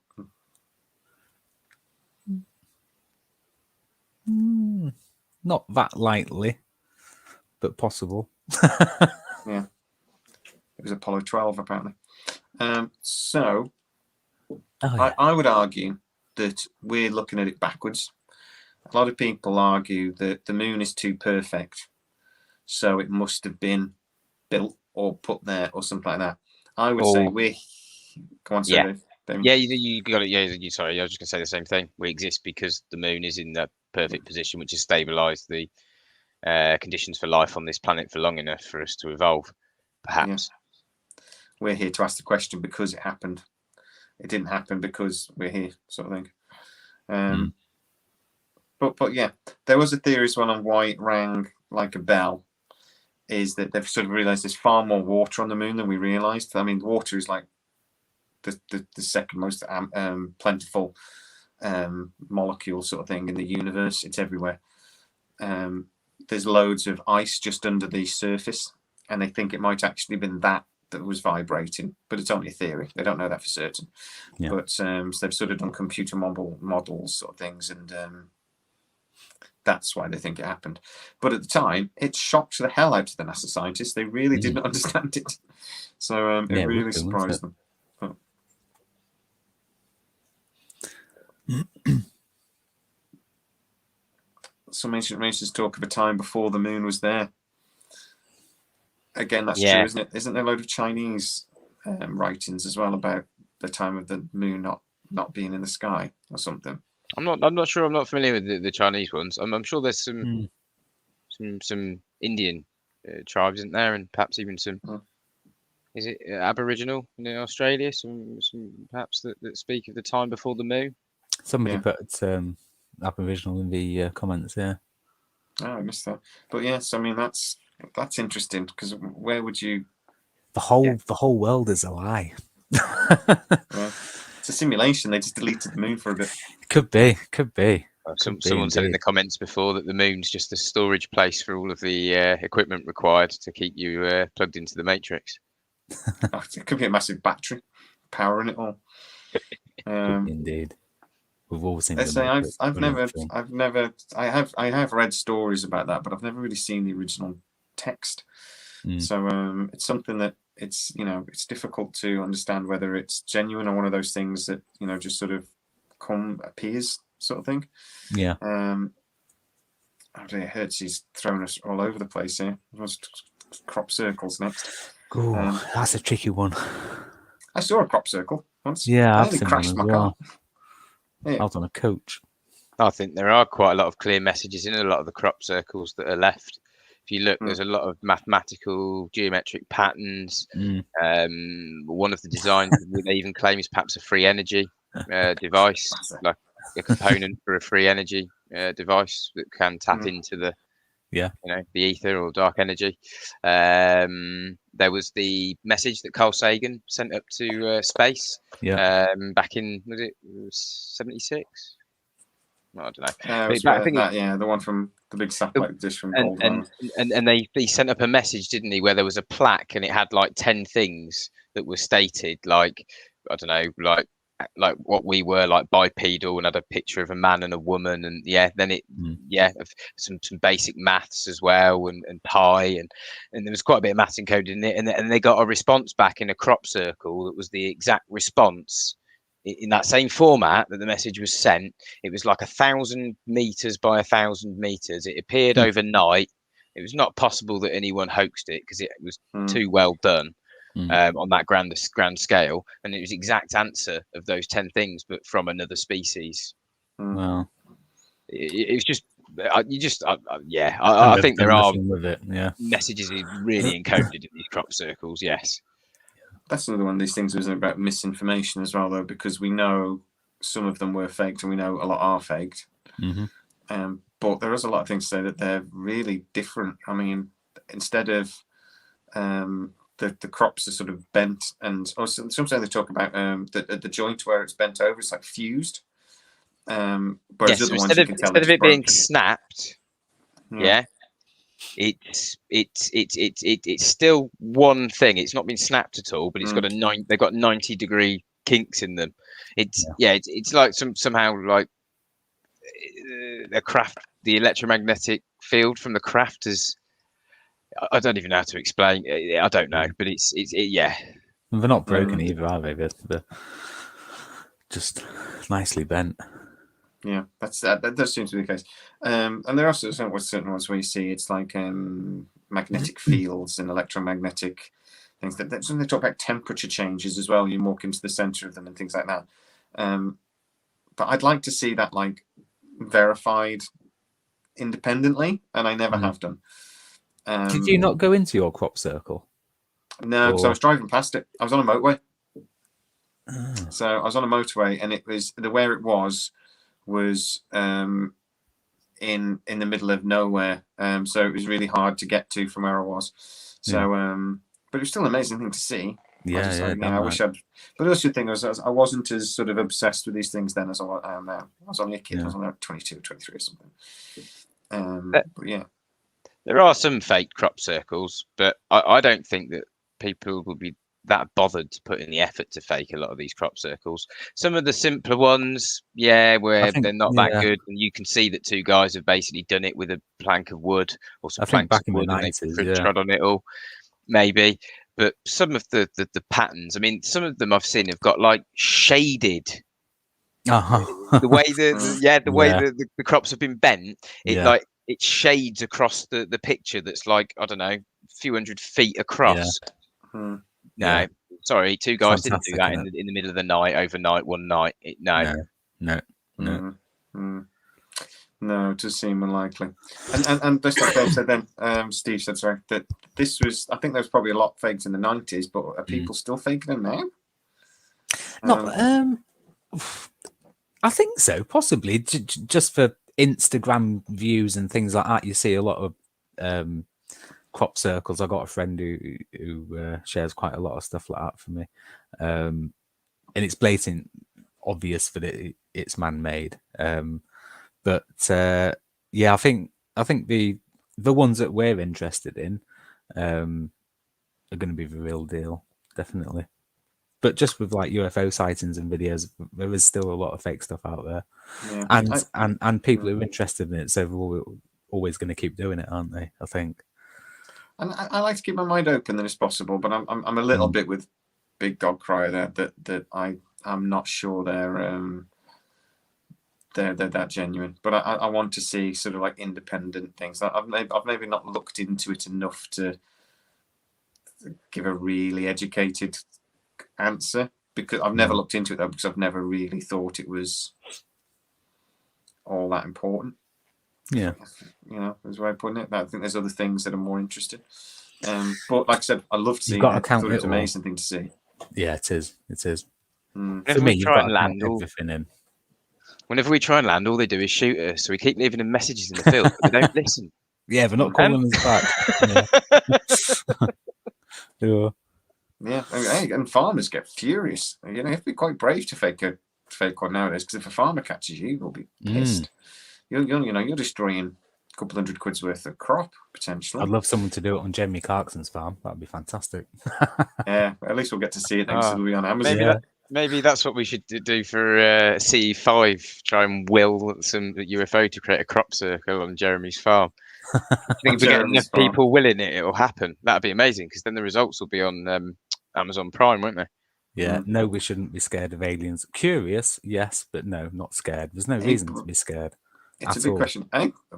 Not that likely, but possible. Yeah. It was Apollo 12, apparently. I would argue that we're looking at it backwards. A lot of people argue that the moon is too perfect, so it must have been built or put there or something like that. I would say go on, sorry, Damien. Yeah, you got it. Yeah, sorry, I was just going to say the same thing. We exist because the moon is in the perfect position, which has stabilized the conditions for life on this planet for long enough for us to evolve, perhaps. Yeah. We're here to ask the question because it happened. It didn't happen because we're here, sort of thing. But yeah, there was a theory as well on why it rang like a bell. Is that they've sort of realised there's far more water on the moon than we realised. I mean, water is like the second most plentiful molecule sort of thing in the universe. It's everywhere. There's loads of ice just under the surface, and they think it might actually been that was vibrating, but it's only a theory. They don't know that for certain. Yeah. But so they've sort of done computer models sort of things, and that's why they think it happened. But at the time, it shocked the hell out of the NASA scientists. They really didn't understand it. So it really surprised them. Some ancient races talk of a time before the moon was there. again, that's true, isn't it? Isn't there a load of Chinese writings as well about the time of the moon not being in the sky or something? I'm not sure. I'm not familiar with the Chinese ones. I'm sure there's some Indian tribes, isn't there, and perhaps even some. Is it Aboriginal in Australia? Some perhaps that speak of the time before the moon. Somebody put Aboriginal in the comments. Yeah. Oh, I missed that. But yes, I mean that's interesting, because where would you? The whole world is a lie. It's a simulation. They just deleted the moon for a bit. Could be. Someone said in the comments before that the moon's just a storage place for all of the equipment required to keep you plugged into the matrix. It could be a massive battery powering it all. Indeed. We've all seen. I have read stories about that, but I've never really seen the original text. So it's something that it's difficult to understand whether it's genuine or one of those things that just sort of appears sort of thing. Yeah. Hertz thrown us all over the place here. Crop circles next. Oh, that's a tricky one. I saw a crop circle once. Yeah, I've crashed my car. I was on a coach. I think there are quite a lot of clear messages in a lot of the crop circles that are left. If you look, there's a lot of mathematical, geometric patterns. One of the designs they even claim is perhaps a free energy device, like a component for a free energy device that can tap into the the ether or dark energy. There was the message that Carl Sagan sent up to space back in, was it 76? I don't know. The one from the big satellite dish from Goldman. And they sent up a message, didn't he, where there was a plaque and it had like 10 things that were stated, like, I don't know, like what we were, like bipedal, and had a picture of a man and a woman, and then some basic maths as well, and pi, and there was quite a bit of maths encoded in it, and they got a response back in a crop circle that was the exact response in that same format that the message was sent. It was like 1,000 meters by 1,000 meters. It appeared overnight. It was not possible that anyone hoaxed it because it was too well done. On that grand scale, and it was exact answer of those 10 things, but from another species. Wow. It was just, I think there are messages really encoded in these crop circles. Yes. That's another one of these things, isn't it, about misinformation as well, though, because we know some of them were faked and we know a lot are faked. But there is a lot of things to say that they're really different. I mean, instead of the crops are sort of bent, and also sometimes they talk about the joint where it's bent over, it's like fused. But so instead of it being snapped, it's still one thing. It's not been snapped at all, but it's got they've got 90-degree kinks in them. It's like somehow like the electromagnetic field from the craft is. I don't even know how to explain. I don't know, but it's. They're not broken either, are they? They're just nicely bent. Yeah, that does seem to be the case. And there are certain ones where you see it's like magnetic fields and electromagnetic things. That's when they talk about temperature changes as well. You walk into the center of them and things like that. But I'd like to see that like verified independently, and I never have done. Did you not go into your crop circle? No, because I was driving past it. I was on a motorway. So I was on a motorway, and it was where it was in the middle of nowhere. So it was really hard to get to from where I was. So, but it was still an amazing thing to see. I wish I'd. But the other thing was I wasn't as sort of obsessed with these things then as I am now. I was only a kid. I was only like 22, 23 or something. But yeah. There are some fake crop circles, but I don't think that people will be that bothered to put in the effort to fake a lot of these crop circles. Some of the simpler ones, where they're not that good, and you can see that two guys have basically done it with a plank of wood or some planks of wood, and they trod on it all, maybe. But some of the patterns, I mean, some of them I've seen have got like shaded. The way the way the crops have been bent, it shades across the picture that's like, I don't know, a few hundred feet across. Hmm. No, sorry, two guys didn't do that Fantastic, in the middle of the night, overnight, one night. No. No, it does seem unlikely. And just like Dave said then, Steve said, sorry, that this was, I think there was probably a lot faked in the 90s, but are people still faking them now? I think so, possibly. Just for Instagram views and things like that, you see a lot of crop circles. I got a friend who shares quite a lot of stuff like that for me, and it's blatant, obvious that it's man-made. But yeah, I think the ones that we're interested in are going to be the real deal, definitely. But just with like UFO sightings and videos, there is still a lot of fake stuff out there, and people who are interested in it, so we're always going to keep doing it, aren't they? I think. And I like to keep my mind open as possible, but I'm a little bit with Big Dog Cryer there that I'm not sure they're that genuine. But I want to see sort of like independent things. I've maybe not looked into it enough to give a really educated answer, because I've never looked into it though, because I've never really thought it was all that important. Yeah, is the way of putting it. I think there's other things that are more interesting. But like I said, I love to see it. I thought it was an amazing thing to see. Yeah, it is. For me, you've got to count everything in. Whenever we try and land, all they do is shoot us. So we keep leaving them messages in the field, but they don't listen. Yeah, they're not calling us back. Yeah, and farmers get furious. You have to be quite brave to fake one nowadays, because if a farmer catches you, you'll be pissed. You're destroying a couple £100 worth of crop potentially. I'd love someone to do it on Jeremy Clarkson's farm. That'd be fantastic. Yeah, at least we'll get to see it next week on Amazon. Maybe that's what we should do for CE5. Try and will some UFO to create a crop circle on Jeremy's farm. I think if we get enough people willing it, it'll happen. That'd be amazing, because then the results will be on Amazon Prime, won't they? Yeah, no, we shouldn't be scared of aliens. Curious, yes, but no, not scared. There's no reason to be scared. It's a big question.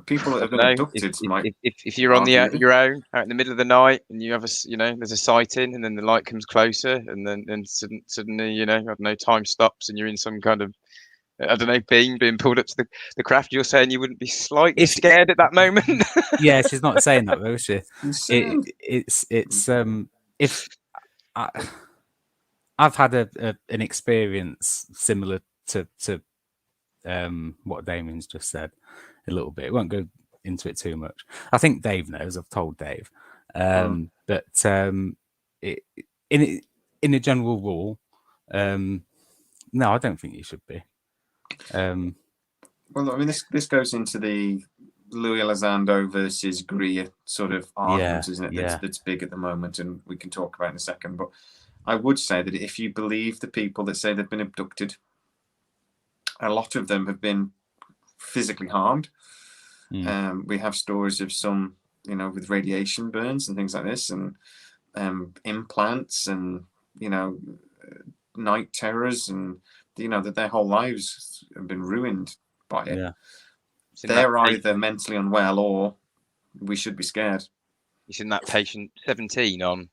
People that have been abducted if you're on your own out in the middle of the night and you have there's a sighting, and then the light comes closer, and then suddenly I don't know, time stops and you're in some kind of being pulled up to the craft. You're saying you wouldn't be slightly scared at that moment? Yeah, she's not saying that though, is she? If I've had an experience similar to what Damien's just said a little bit. I won't go into it too much. I think Dave knows. I've told Dave, but in a general rule, no, I don't think you should be. Well, I mean, this goes into the Louis Elizondo versus Greer sort of argument, isn't it? That's big at the moment, and we can talk about in a second. But I would say that if you believe the people that say they've been abducted, a lot of them have been physically harmed. We have stories of some, with radiation burns and things like this, and implants, and night terrors, and that their whole lives have been ruined by it. Yeah. They're either mentally unwell, or we should be scared. You seen that Patient 17 on?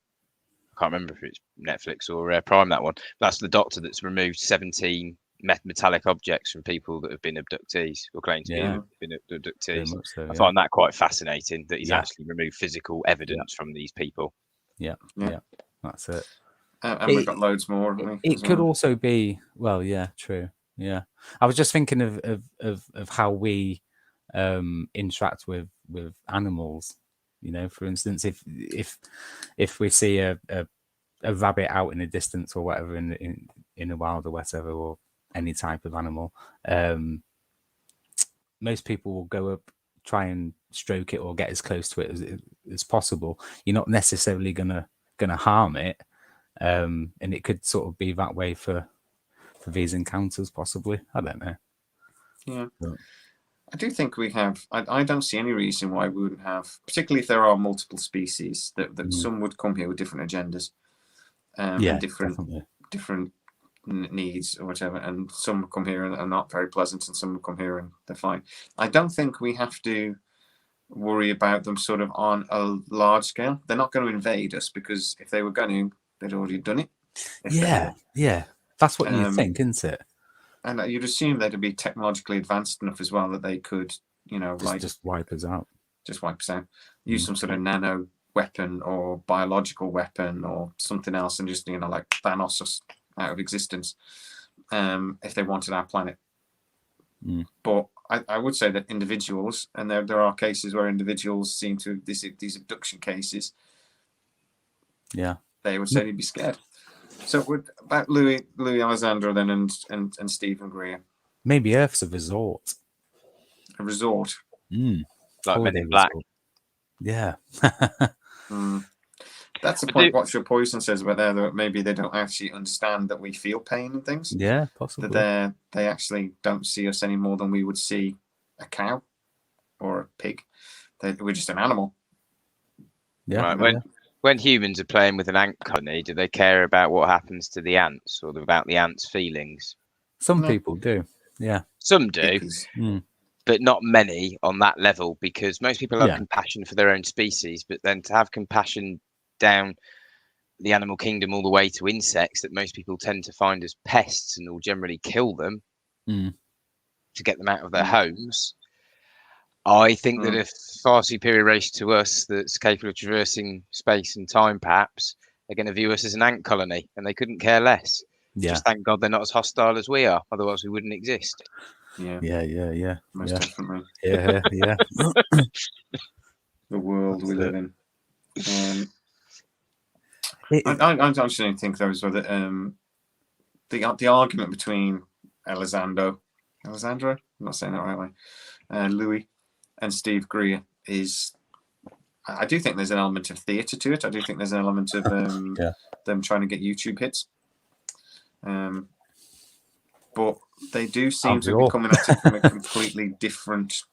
I can't remember if it's Netflix or Prime. That one. That's the doctor that's removed 17 metallic objects from people that have been abductees, or claim to have been abductees. I find that quite fascinating, that he's actually removed physical evidence from these people. Yeah, that's it. And we've got loads more, haven't we? It could also be, true. Yeah, I was just thinking of how we interact with animals. For instance, if we see a rabbit out in the distance or whatever in the wild or whatever, or any type of animal, most people will go up, try and stroke it or get as close to it as possible. You're not necessarily gonna harm it, and it could sort of be that way for these encounters, possibly. I don't know. Yeah. I do think we have. I don't see any reason why we wouldn't have, particularly if there are multiple species, that some would come here with different agendas, and different needs or whatever, and some come here and are not very pleasant, and some come here and they're fine. I don't think we have to worry about them sort of on a large scale. They're not going to invade us, because if they were going to, they'd already done it. Yeah. That's what you think, isn't it? And you'd assume they'd be technologically advanced enough as well that they could, just wipe us out. Just wipe us out. Use some sort of nano weapon or biological weapon or something else, and just like Thanos us out of existence, if they wanted our planet. But I would say that individuals, and there are cases where individuals seem to these abduction cases. Yeah, they would certainly be scared. So about Louis Alessandro then, and Stephen Greer. Maybe Earth's a resort. A resort. Like Men in Black. Yeah. That's the point what your Poison says about there, that maybe they don't actually understand that we feel pain and things. Yeah, possibly. That they actually don't see us any more than we would see a cow or a pig. We're just an animal. Yeah. Right. When humans are playing with an ant colony, do they care about what happens to the ants or about the ants' feelings? Some people do. Yeah. Some do. But not many on that level, because most people have compassion for their own species, but then to have compassion down the animal kingdom all the way to insects that most people tend to find as pests and will generally kill them to get them out of their homes. I think that a far superior race to us that's capable of traversing space and time perhaps are going to view us as an ant colony, and they couldn't care less. Just thank God they're not as hostile as we are, otherwise we wouldn't exist. Yeah. Most definitely. Yeah. The world we live in. I actually think there was the argument between Alessandro, I'm not saying that right way, Louis and Steve Greer is. I do think there's an element of theatre to it. I do think there's an element of them trying to get YouTube hits. But they do seem to be coming at it from a completely different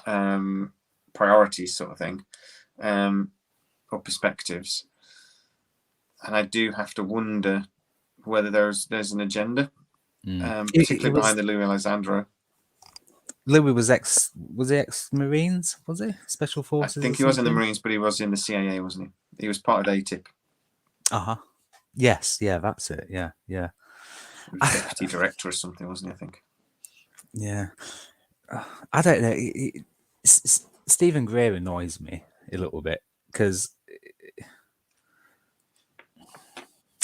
priorities, sort of thing, or perspectives. And I do have to wonder whether there's an agenda, particularly behind the Louis Alessandro. Louis was ex-Marines, was he? Special Forces? I think he was in the Marines, but he was in the CIA, wasn't he? He was part of ATIP. Yes, that's it. Yeah. Deputy director or something, wasn't he? I think. Yeah. I don't know. Stephen Greer annoys me a little bit, because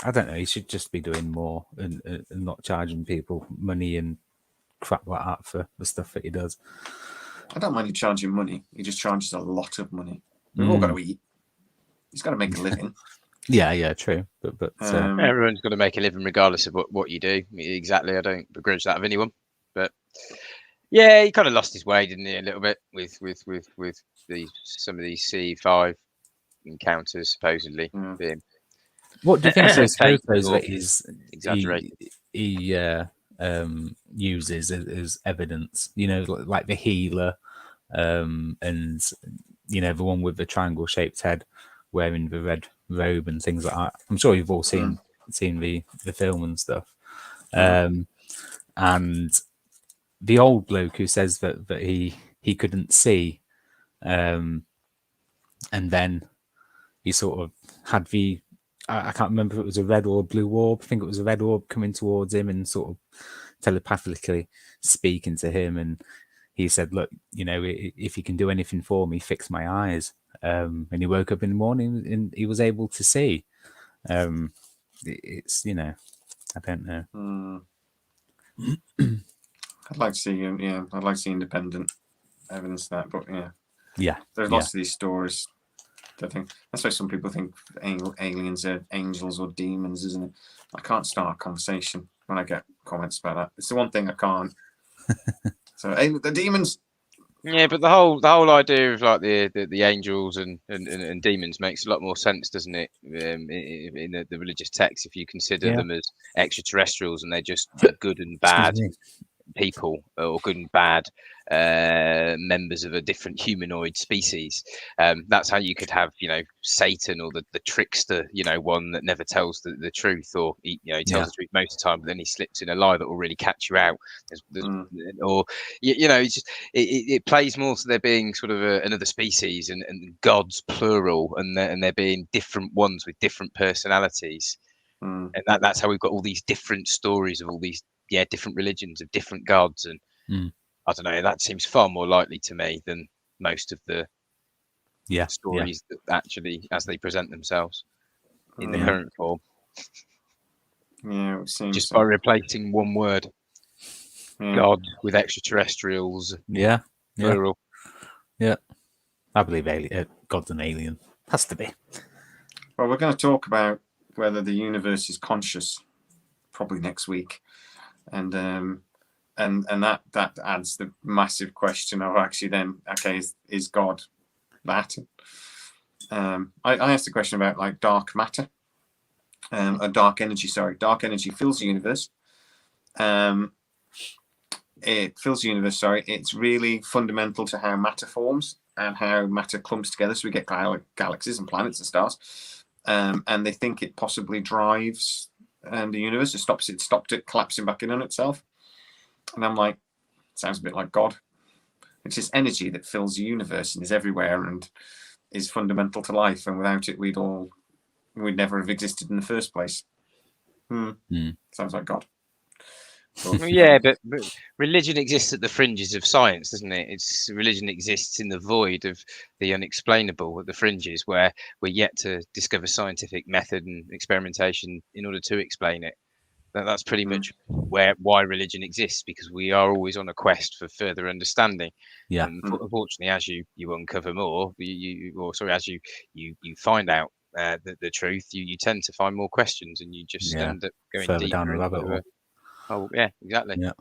I don't know. He should just be doing more and not charging people money and crap like that for the stuff that he does. I don't mind you charging money. He just charges a lot of money. We've all got to eat. He's got to make a living. Yeah, true. But everyone's got to make a living regardless of what you do. Exactly. I don't begrudge that of anyone. But yeah, he kind of lost his way, didn't he, a little bit with some of these C5 encounters supposedly being. What do you think of those photos that he uses as evidence? Like the healer, and the one with the triangle-shaped head wearing the red robe and things like that. I'm sure you've all seen the film and stuff. And the old bloke who says that he couldn't see, and then he sort of had I can't remember if it was a red or a blue orb. I think it was a red orb coming towards him and sort of telepathically speaking to him. And he said, look, if you can do anything for me, fix my eyes. And he woke up in the morning and he was able to see. It's, I don't know. I'd like to see, I'd like to see independent evidence of that. But yeah, there's lots of these stories. That's why some people think aliens are angels or demons, isn't it? I can't start a conversation when I get comments about that. It's the one thing I can't. So the demons. Yeah, but the whole idea of like the angels and demons makes a lot more sense, doesn't it? In the religious texts, if you consider them as extraterrestrials and they're just good and bad people or good and bad members of a different humanoid species. That's how you could have, Satan or the trickster, one that never tells the truth, or he tells the truth most of the time, but then he slips in a lie that will really catch you out. Or it's just, it plays more to there being sort of another species and gods plural, and there being different ones with different personalities. And that's how we've got all these different stories of all these different religions of different gods. And I don't know, that seems far more likely to me than most of the stories that actually, as they present themselves in the current form. Yeah, it seems just by replacing one word, God, with extraterrestrials. Plural. Yeah. I believe God's an alien. Has to be. Well, we're going to talk about whether the universe is conscious probably next week, and that adds the massive question of actually then, okay, is God that? I asked a question about like dark matter, dark energy. Sorry, dark energy fills the universe. It fills the universe. Sorry, it's really fundamental to how matter forms and how matter clumps together. So we get galaxies and planets and stars. And they think it possibly drives the universe. It stopped it collapsing back in on itself. And I'm like, sounds a bit like God. It's just energy that fills the universe and is everywhere and is fundamental to life. And without it, we'd never have existed in the first place. Sounds like God. Yeah, but religion exists at the fringes of science, doesn't it? Religion exists in the void of the unexplainable at the fringes, where we're yet to discover scientific method and experimentation in order to explain it. That's pretty much why religion exists, because we are always on a quest for further understanding. Yeah. Unfortunately, as you uncover more, as you find out the truth, you tend to find more questions, and you just end up going further deeper down the rabbit hole. Oh yeah, exactly. Yeah.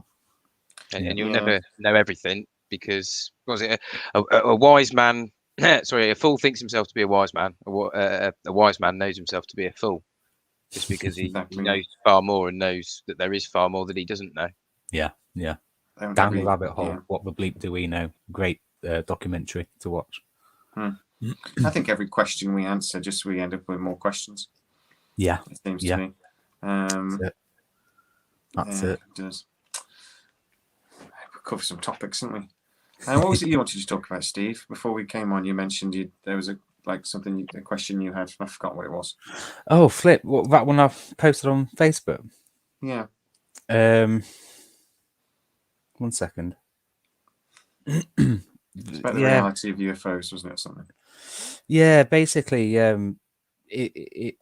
And you'll never know everything, because a wise man? Sorry, a fool thinks himself to be a wise man. A wise man knows himself to be a fool, just because he knows far more and knows that there is far more that he doesn't know. Yeah. Down the rabbit hole. What the bleep do we know? Great documentary to watch. I think every question we answer, we end up with more questions. Yeah. It seems to me. That's it. It does. We'll cover some topics, didn't we? And what was it you wanted to talk about, Steve? Before we came on, you mentioned there was a question you had. I forgot what it was. Oh, flip! That one I've posted on Facebook. Yeah. 1 second. It's about the reality of UFOs, wasn't it, or something? Yeah, basically, it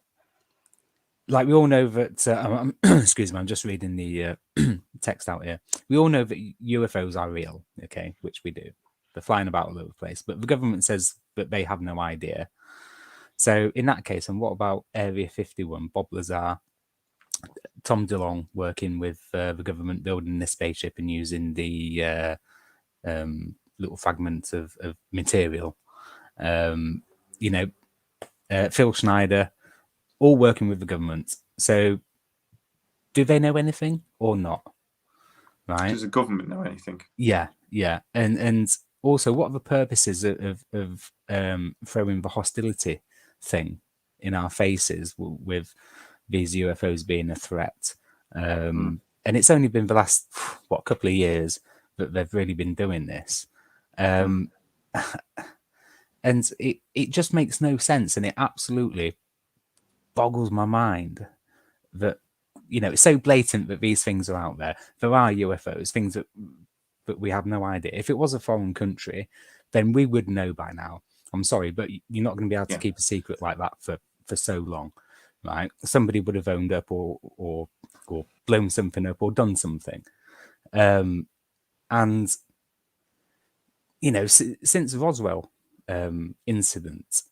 like we all know that. Excuse me, I'm just reading the text out here. We all know that UFOs are real, okay, which we do. They're flying about all over the place, but the government says that they have no idea. So in that case, and what about Area 51? Bob Lazar, Tom DeLonge working with the government building this spaceship and using the little fragments of material. Phil Schneider, all working with the government. So do they know anything or not? Right? Does the government know anything? Yeah. And also, what are the purposes of throwing the hostility thing in our faces with these UFOs being a threat? And it's only been the last couple of years that they've really been doing this. And it just makes no sense, and it absolutely boggles my mind that it's so blatant that these things are out there. There are UFOs, things that we have no idea. If it was a foreign country, then we would know by now. I'm sorry, but you're not going to be able to keep a secret like that for so long, right? Somebody would have owned up or blown something up or done something. And since Roswell incident,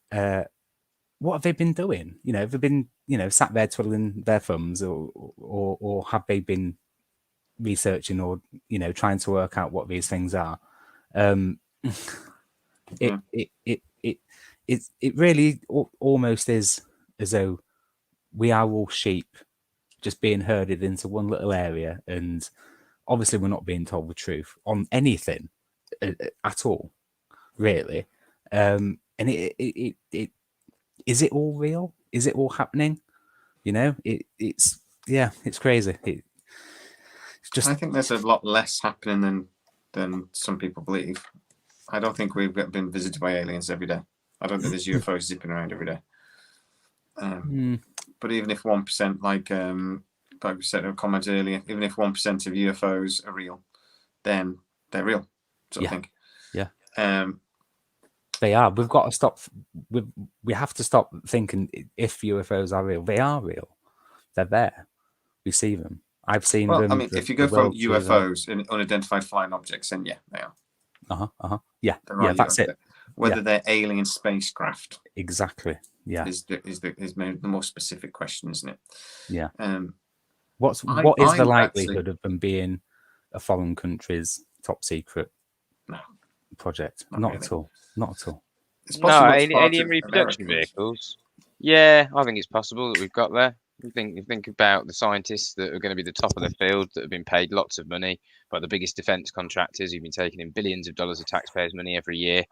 what have they been doing? Have they been sat there twiddling their thumbs, or have they been researching or trying to work out what these things are? It really almost is as though we are all sheep just being herded into one little area, and obviously we're not being told the truth on anything at all, really. And it is it all real? Is it all happening? You know, it's crazy. It's just. I think there's a lot less happening than some people believe. I don't think we've been visited by aliens every day. I don't think there's UFOs zipping around every day. But even if 1%, like we said in a comment earlier, even if 1% of UFOs are real, then they're real. Sort of thing. Yeah. They are. We've got to stop. We have to stop thinking if UFOs are real. They are real. They're there. We see them. I've seen them. Well, I mean, if you go from UFOs and unidentified flying objects, then yeah, they are. Yeah. Yeah, that's it. Whether they're alien spacecraft. Exactly. Yeah. Is the more specific question, isn't it? Yeah. What is the likelihood of them being a foreign country's top secret project? Not at all. Not at all. It's possible. Alien reproduction vehicles. Yeah, I think it's possible that we've got there. You think about the scientists that are going to be the top of the field that have been paid lots of money by the biggest defense contractors who've been taking in billions of dollars of taxpayers' money every year.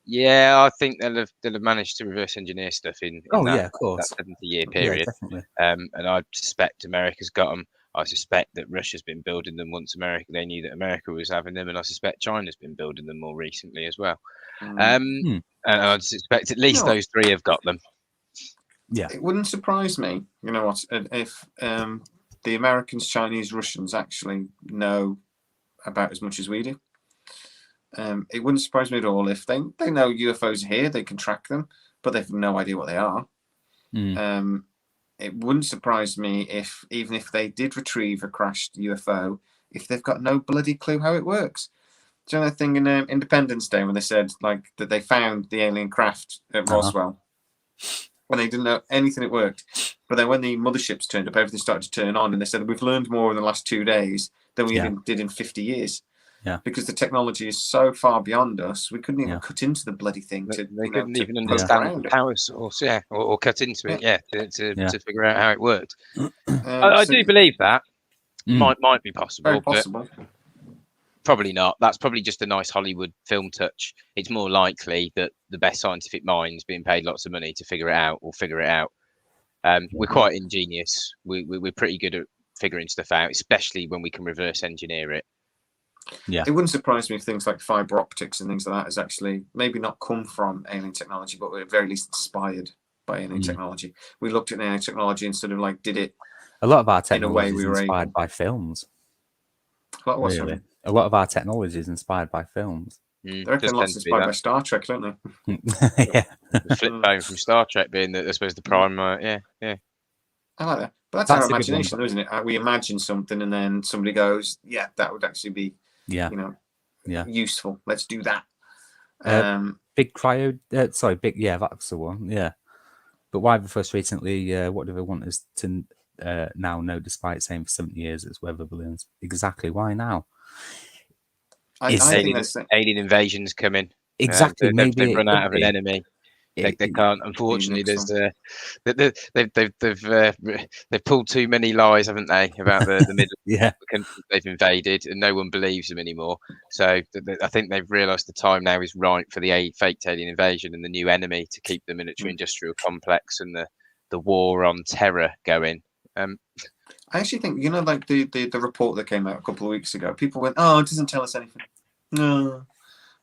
Yeah, I think they'll have managed to reverse engineer stuff in that 70-year period. Yeah, definitely. And I suspect America's got them. I suspect that Russia's been building them once they knew that America was having them, and I suspect China's been building them more recently as well. And I suspect at least those three have got them. Yeah, it wouldn't surprise me. You know what? If the Americans, Chinese, Russians actually know about as much as we do. It wouldn't surprise me at all if they know UFOs are here, they can track them, but they've no idea what they are. It wouldn't surprise me even if they did retrieve a crashed UFO, if they've got no bloody clue how it works. Do you know that thing in Independence Day when they said like that they found the alien craft at Roswell, when they didn't know anything it worked, but then when the motherships turned up, everything started to turn on, and they said we've learned more in the last 2 days than we even did in 50 years. Yeah, because the technology is so far beyond us, we couldn't even cut into the bloody thing. They couldn't even understand the power source, or cut into it, to figure out how it worked. I do believe that might be possible. Very possible. But probably not. That's probably just a nice Hollywood film touch. It's more likely that the best scientific minds being paid lots of money to figure it out will figure it out. We're quite ingenious. We're pretty good at figuring stuff out, especially when we can reverse engineer it. Yeah, it wouldn't surprise me if things like fiber optics and things like that has actually maybe not come from alien technology, but we're at very least inspired by alien technology. We looked at alien technology and sort of like did it. A lot of our technology is inspired by films. A lot of our technology is inspired by films. They reckon lots inspired by Star Trek, don't they? Yeah. The flip phone from Star Trek being, I suppose, the prime. Yeah. I like that. But that's our imagination, though, isn't it? We imagine something and then somebody goes, yeah, that would actually be, useful. Let's do that. Big cryo. That's the one. Yeah. But why first recently, what do they want us to now know, despite saying for 70 years it's weather balloons? Exactly. Why now? I think alien invasions coming. Exactly. Maybe they've run out of an enemy. They can't. Unfortunately, they've pulled too many lies, haven't they, about the middle countries they've invaded, and no one believes them anymore. So I think they've realised the time now is right for the fake alien invasion and the new enemy to keep the military-industrial complex and the war on terror going. I actually think, like the report that came out a couple of weeks ago, people went, "Oh, it doesn't tell us anything." No,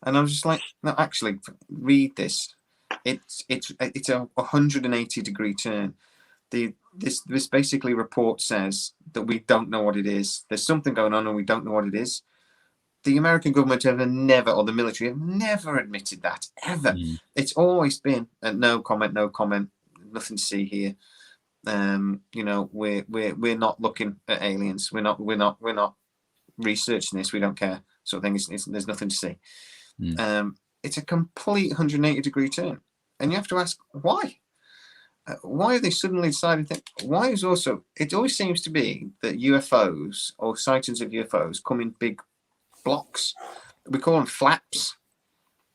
and I was just like, "No, actually, read this. It's a 180-degree turn. This basically report says that we don't know what it is. There's something going on and we don't know what it is. The American government or the military have never admitted that, ever. It's always been no comment, nothing to see here. We're not looking at aliens. We're not researching this. We don't care. Sort of thing. There's nothing to see. It's a complete 180-degree turn, and you have to ask why. Why are they suddenly deciding that? Why is also? It always seems to be that UFOs or sightings of UFOs come in big blocks. We call them flaps.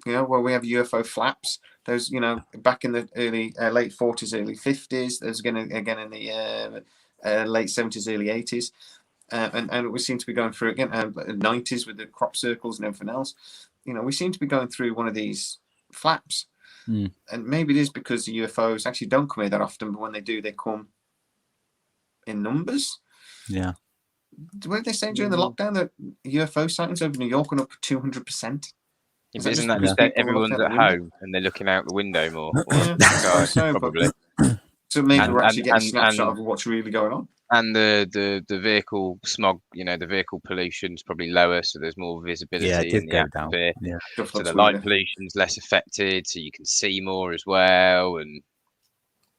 Where we have UFO flaps. There's, back in the late 40s, early 50s. There's again in the late 70s, early 80s. and we seem to be going through again, 90s with the crop circles and everything else. We seem to be going through one of these flaps. And maybe it is because the UFOs actually don't come here that often, but when they do, they come in numbers. Yeah. What did they say during the lockdown that UFO sightings over New York went up 200%? Isn't that just that everyone's at home and they're looking out the window more? Probably. So maybe we're actually getting a snapshot of what's really going on. And the vehicle smog, the vehicle pollution's probably lower, so there's more visibility in the atmosphere. Yeah. So the light pollution's less affected, so you can see more as well. And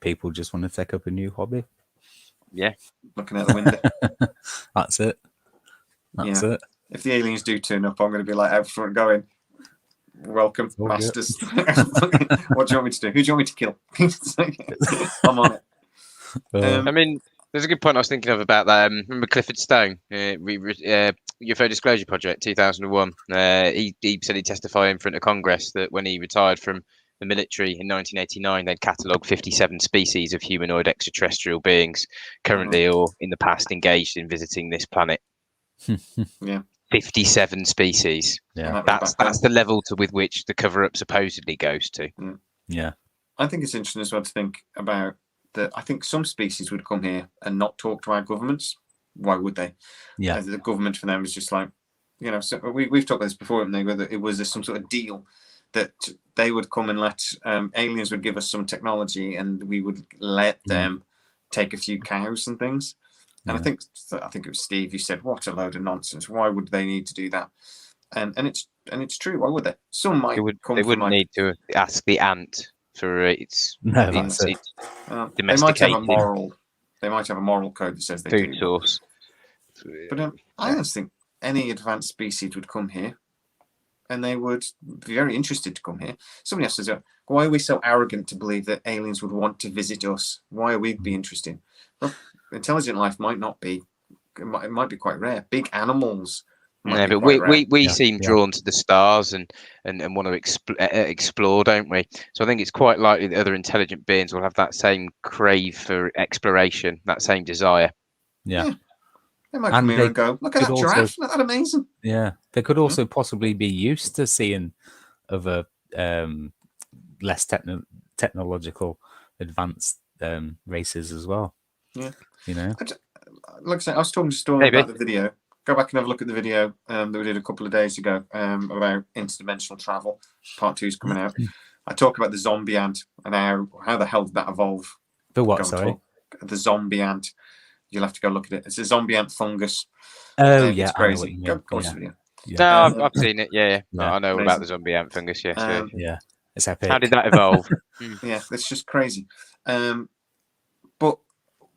people just want to take up a new hobby. Yeah, looking out the window. That's it. That's it. If the aliens do turn up, I'm going to be like out front going, "Welcome, masters." What do you want me to do? Who do you want me to kill? I'm on it. I mean, there's a good point I was thinking of about that. Remember Clifford Stone, UFO Disclosure Project, 2001. He said he testified in front of Congress that when he retired from the military in 1989, they'd catalogued 57 species of humanoid extraterrestrial beings currently or in the past engaged in visiting this planet. 57 species. Yeah, that's the level with which the cover-up supposedly goes to. Yeah, I think it's interesting as well to think about that. I think some species would come here and not talk to our governments. Why would they? Yeah, the government for them is just like, so we've talked about this before, haven't they? Whether it was some sort of deal that they would come and let aliens would give us some technology and we would let them take a few cows and things. And I think it was Steve who said, "What a load of nonsense! Why would they need to do that?" And it's true. Why would they? Some might come. They wouldn't need to ask the ant for its domestication. They might have a moral. They might have a moral code that says they food source. But I don't think any advanced species would come here, and they would be very interested to come here. Somebody else says, "Why are we so arrogant to believe that aliens would want to visit us? Why are we be interested?" Well, intelligent life might not be. It might be quite rare. Big animals. Yeah, but we seem drawn to the stars and want to explore, don't we? So I think it's quite likely that other intelligent beings will have that same crave for exploration, that same desire. Yeah. They might come here and go, "Look at that giraffe! Isn't that amazing?" Yeah, they could also possibly be used to seeing other less technological advanced races as well. Yeah, like I say, I was talking to Storm about the video. Go back and have a look at the video that we did a couple of days ago about interdimensional travel. Part 2 is coming out. I talk about the zombie ant and how the hell did that evolve? The what? Sorry, the zombie ant. You'll have to go look at it. It's a zombie ant fungus. Oh yeah, it's crazy. Go watch the video. Yeah. No, I've seen it. Yeah. I know about the zombie ant fungus. Yeah, yeah, it's epic. How did that evolve? Yeah, it's just crazy. But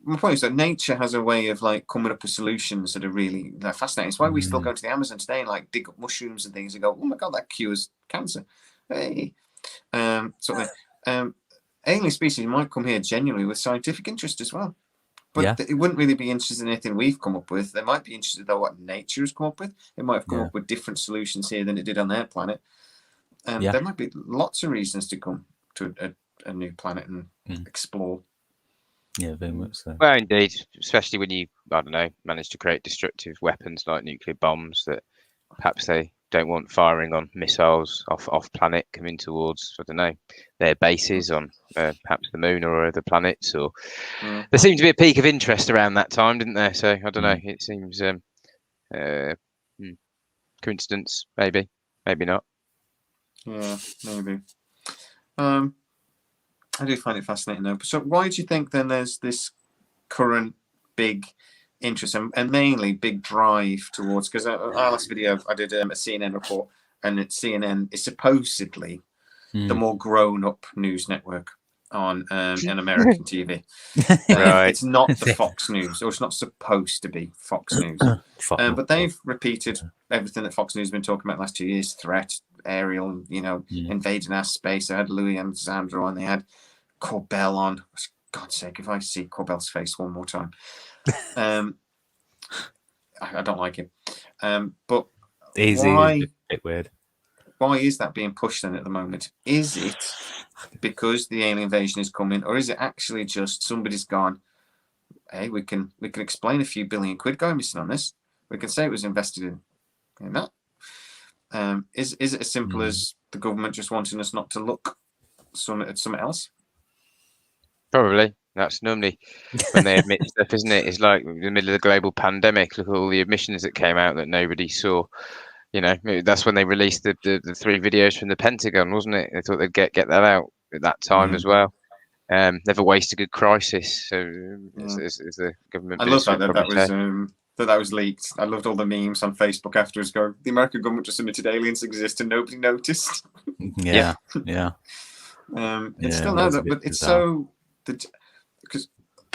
my point is that nature has a way of coming up with solutions that are really fascinating. It's why we still go to the Amazon today and dig up mushrooms and things and go, "Oh my god, that cures cancer." Hey, alien species might come here genuinely with scientific interest as well. But it wouldn't really be interested in anything we've come up with. They might be interested in what nature has come up with. It might have come up with different solutions here than it did on their planet. There might be lots of reasons to come to a new planet and explore. Yeah, very much so. Well, indeed, especially when you, manage to create destructive weapons like nuclear bombs that perhaps they don't want firing on missiles off planet coming towards, their bases on perhaps the moon or other planets. Or there seemed to be a peak of interest around that time, didn't there? So I don't know. It seems coincidence, maybe not. Yeah, maybe. I do find it fascinating though. So why do you think then there's this current big interest and mainly big drive towards, because our last video I did a CNN report, and CNN is supposedly the more grown-up news network on an American TV. Right. It's not the Fox News, or it's not supposed to be Fox News. But they've repeated everything that Fox News has been talking about the last 2 years: threat, aerial, invading our space. They had Louis Alexander on, they had Corbell on. For God's sake, if I see Corbell's face one more time. I don't like him. But easy, a bit weird. Why is that being pushed then at the moment? Is it because the alien invasion is coming, or is it actually just somebody's gone, hey, we can explain a few billion quid going missing on this. We can say it was invested in that. Is it as simple as the government just wanting us not to look at something else? Probably. That's normally when they admit stuff, isn't it? It's like in the middle of the global pandemic. Look at all the admissions that came out that nobody saw. You know, that's when they released the 3 videos from the Pentagon, wasn't it? They thought they'd get that out at that time as well. Never waste a good crisis. So as the government, I love that was leaked. I loved all the memes on Facebook afterwards. Go, the American government just admitted aliens exist and nobody noticed. Yeah. It's still no, but it's so because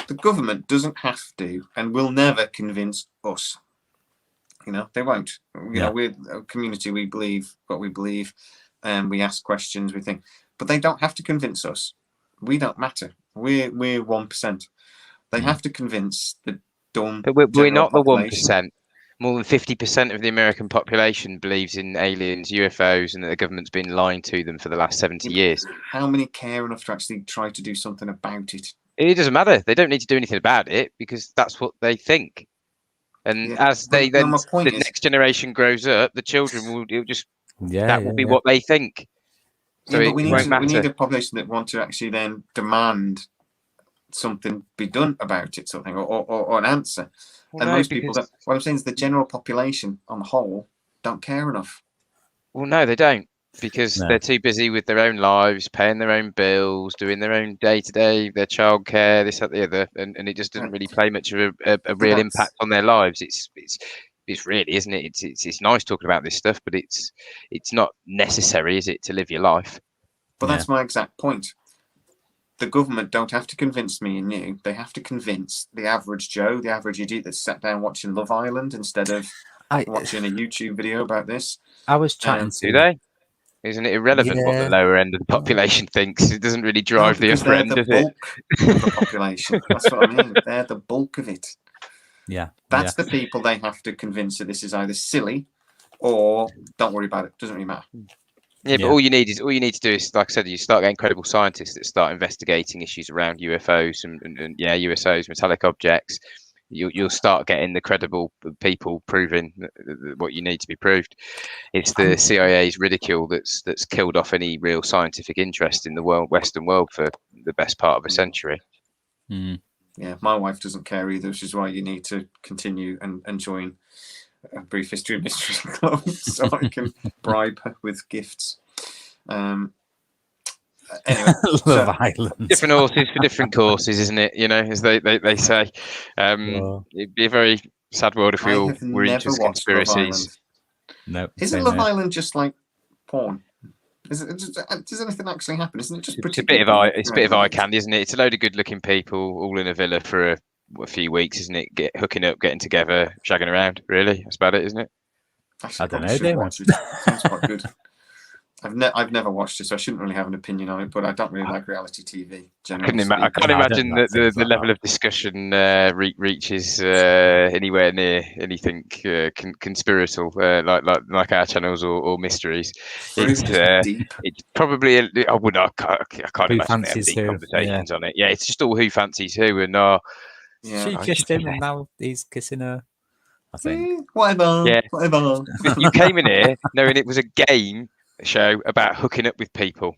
the government doesn't have to and will never convince us. You know, they won't. You know, we're a community. We believe what we believe, and we ask questions. We think, but they don't have to convince us. We don't matter. We're 1%. They have to convince the dumb. But we're not the 1%. More than 50% of the American population believes in aliens, UFOs, and that the government's been lying to them for the last 70 years. How many care enough to actually try to do something about it? It doesn't matter. They don't need to do anything about it because that's what they think. And as the next generation grows up, the children will be what they think. So but we need a population that want to actually then demand something be done about it, something or an answer. Well, and most people what I'm saying is the general population on the whole don't care enough. Well, no, they don't, because they're too busy with their own lives, paying their own bills, doing their own day-to-day, their childcare, this, that, the other, and it just doesn't really play much of a real impact on their lives. It's really, isn't it? It's nice talking about this stuff, but it's not necessary, is it, to live your life? But that's my exact point. The government don't have to convince me and you. They have to convince the average Joe, the average idiot that's sat down watching Love Island instead of watching a YouTube video about this. I was chatting to... Do they? Isn't it irrelevant what the lower end of the population thinks? It doesn't really drive the upper end, does it? Of the population. That's what I mean. They're the bulk of it. Yeah. That's the people they have to convince that this is either silly or don't worry about it. Doesn't really matter. Yeah, but all you need to do is, like I said, you start getting credible scientists that start investigating issues around UFOs and USOs, metallic objects. You'll start getting the credible people proving what you need to be proved. It's the CIA's ridicule that's killed off any real scientific interest in the Western world for the best part of a century. Yeah, my wife doesn't care either, which is why you need to continue and join A Brief History of Mysteries Club so I can bribe her with gifts. Anyway, Love Island. Different horses for different courses, isn't it? You know, as they say. It'd be a very sad world if we all were into conspiracies. No. Isn't Love Island just like porn? Does anything actually happen? Isn't it just pretty? It's a bit of eye candy, isn't it? It's a load of good-looking people all in a villa for a few weeks, isn't it? Hooking up, getting together, shagging around. Really, that's about it, isn't it? I don't know. Sounds quite good. I've never watched it, so I shouldn't really have an opinion on it. But I don't really like reality TV. I can't imagine that the level of discussion reaches anywhere near anything conspiratorial like our channels or mysteries. It's probably I can't imagine deep conversations on it. Yeah, it's just all who fancies who and she kissed him and now he's kissing her. I think whatever. Yeah, whatever. You came in here knowing it was a game show about hooking up with people.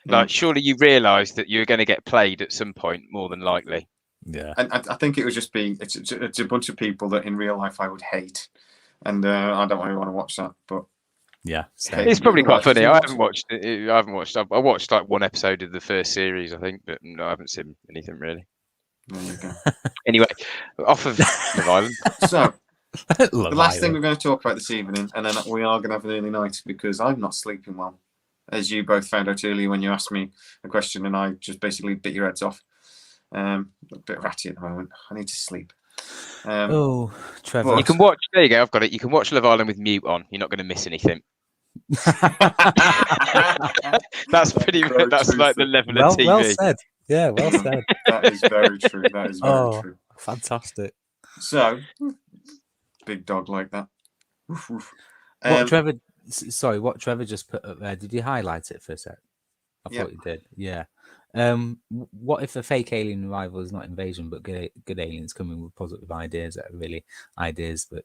Like, surely you realised that you were going to get played at some point, more than likely. Yeah, and I think it would just be it's a bunch of people that in real life I would hate, and I don't really want to watch that. But yeah, it's probably quite funny. I haven't watched. I watched like one episode of the first series, I think, but no, I haven't seen anything really. There you go. Anyway, off of Love Island. So. The last thing we're going to talk about this evening, and then we are going to have an early night because I'm not sleeping well, as you both found out earlier when you asked me a question and I just basically bit your heads off. A bit ratty at the moment. I need to sleep. Trevor. You can watch. There you go. I've got it. You can watch Love Island with mute on. You're not going to miss anything. That's pretty. That's like the level of TV. Well said. Yeah, well said. That is very true. That is very true. Fantastic. So. Big dog like that. What Trevor just put up there, did you highlight it for a sec? I thought you did. Yeah. What if a fake alien arrival is not invasion, but good aliens coming with positive ideas that are really ideas, but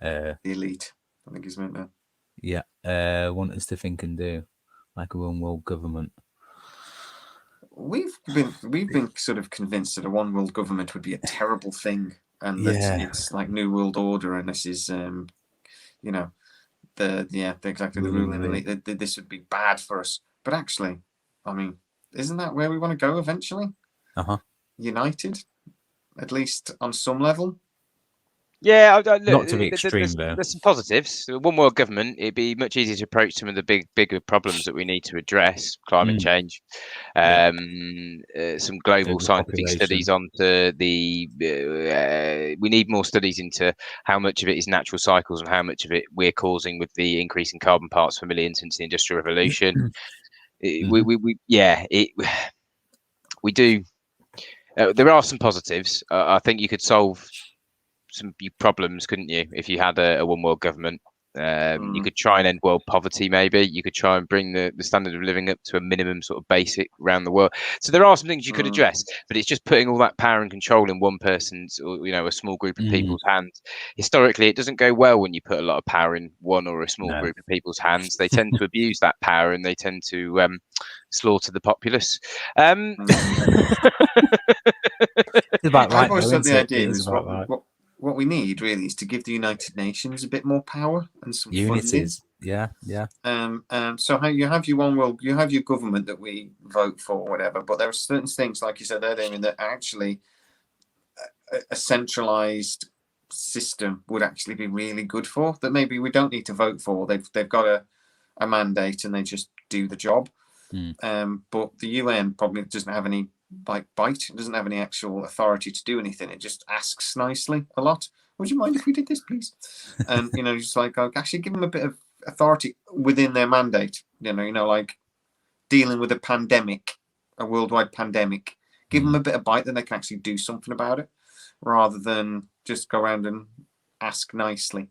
the elite, I think he's meant there. Yeah, want us to think and do, like a one world government. We've been sort of convinced that a one world government would be a terrible thing, and that it's like New World Order, and this is exactly the ruling elite. This would be bad for us. But actually, I mean, isn't that where we want to go eventually? United, at least on some level. Yeah, not to the extreme though. There's some positives. One world government, it'd be much easier to approach some of the bigger problems that we need to address, climate change, some global scientific studies onto the. We need more studies into how much of it is natural cycles and how much of it we're causing with the increase in carbon parts per million since the Industrial Revolution. We do. There are some positives. I think you could solve some problems, couldn't you, if you had a one world government? You could try and end world poverty, maybe. You could try and bring the standard of living up to a minimum sort of basic around the world. So there are some things you could address, but it's just putting all that power and control in one person's, or a small group of people's hands. Historically, it doesn't go well when you put a lot of power in one or a small group of people's hands. They tend to abuse that power, and they tend to slaughter the populace. It's about right. I've always thought the idea is what we need really is to give the United Nations a bit more power and some unities. Funding. Yeah. So how you have your one world, you have your government that we vote for, or whatever. But there are certain things, like you said there, Damien, that actually a centralized system would actually be really good for. That maybe we don't need to vote for. They've got a mandate and they just do the job. But the UN probably doesn't have any bite. It doesn't have any actual authority to do anything. It just asks nicely a lot. Would you mind if we did this, please? And just like actually give them a bit of authority within their mandate. Like dealing with a pandemic, a worldwide pandemic. Give them a bit of bite, then they can actually do something about it, rather than just go around and ask nicely.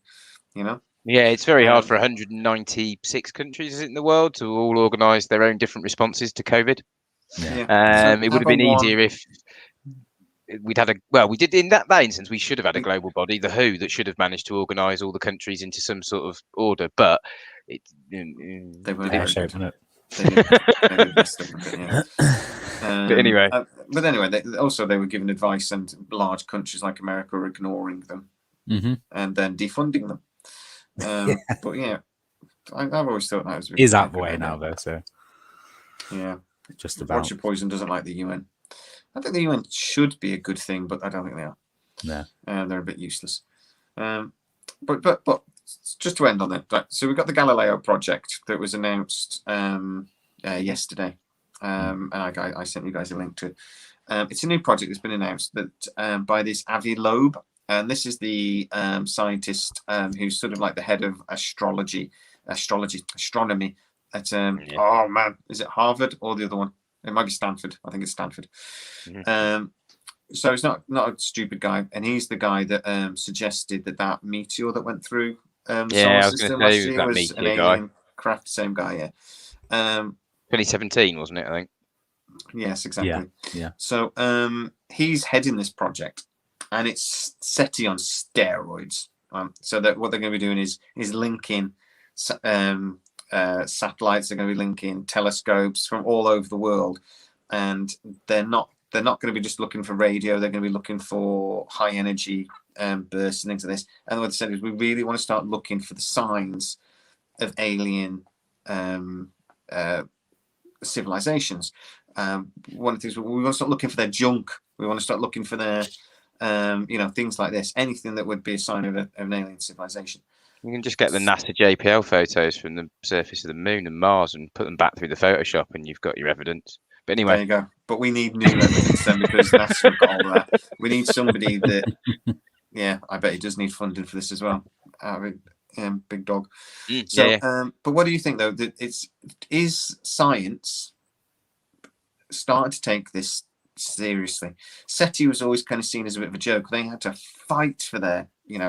Yeah, it's very hard for 196 countries in the world to all organise their own different responses to COVID. It would have been easier if we'd had we did in that instance. We should have had a global body, the WHO, that should have managed to organise all the countries into some sort of order. But they weren't very good. But anyway, they were given advice, and large countries like America are ignoring them and then defunding them. But I've always thought that was is out the way now, though. So just about. Roger Poison doesn't like the UN. I think the UN should be a good thing, but I don't think they are. No, they're a bit useless. But just to end on that, right, so we've got the Galileo project that was announced yesterday, and I sent you guys a link to it. It's a new project that's been announced that by this Avi Loeb, and this is the scientist who's sort of like the head of astronomy at oh man, is it Harvard or the other one? It might be Stanford. I think it's Stanford. So he's not a stupid guy, and he's the guy that suggested that meteor that went through solar system last year was an alien craft. Same guy, 2017, wasn't it? I think. Yes, exactly. Yeah. So he's heading this project, and it's SETI on steroids. So that what they're going to be doing is linking satellites. Are going to be linking telescopes from all over the world, and they're not going to be just looking for radio. They're going to be looking for high energy bursts and things like this. And what they said is we really want to start looking for the signs of alien civilizations. One of the things we want to start looking for their junk. We want to start looking for their things like this. Anything that would be a sign of an alien civilization. You can just get the NASA JPL photos from the surface of the moon and Mars and put them back through the Photoshop, and you've got your evidence. But anyway, there you go. But we need new evidence then, because NASA have got all that. We need somebody that, I bet he does need funding for this as well. Big dog. But what do you think though? That is science starting to take this seriously? SETI was always kind of seen as a bit of a joke. They had to fight for their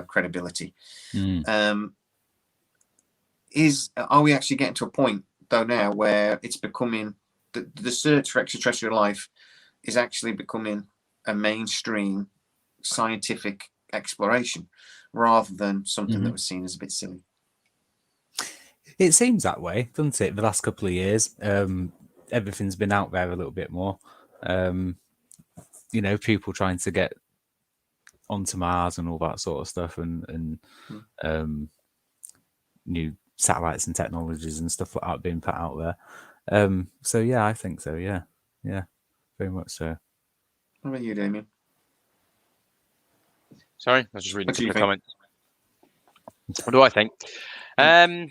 credibility. Are we actually getting to a point though now where it's becoming the search for extraterrestrial life is actually becoming a mainstream scientific exploration rather than something that was seen as a bit silly. It seems that way, doesn't it? The last couple of years, everything's been out there a little bit more. People trying to get onto Mars and all that sort of stuff, and new satellites and technologies and stuff like that being put out there. So yeah, I think so. Yeah, very much so. What about you, Damien? Sorry, I was just reading the comments. What do I think? I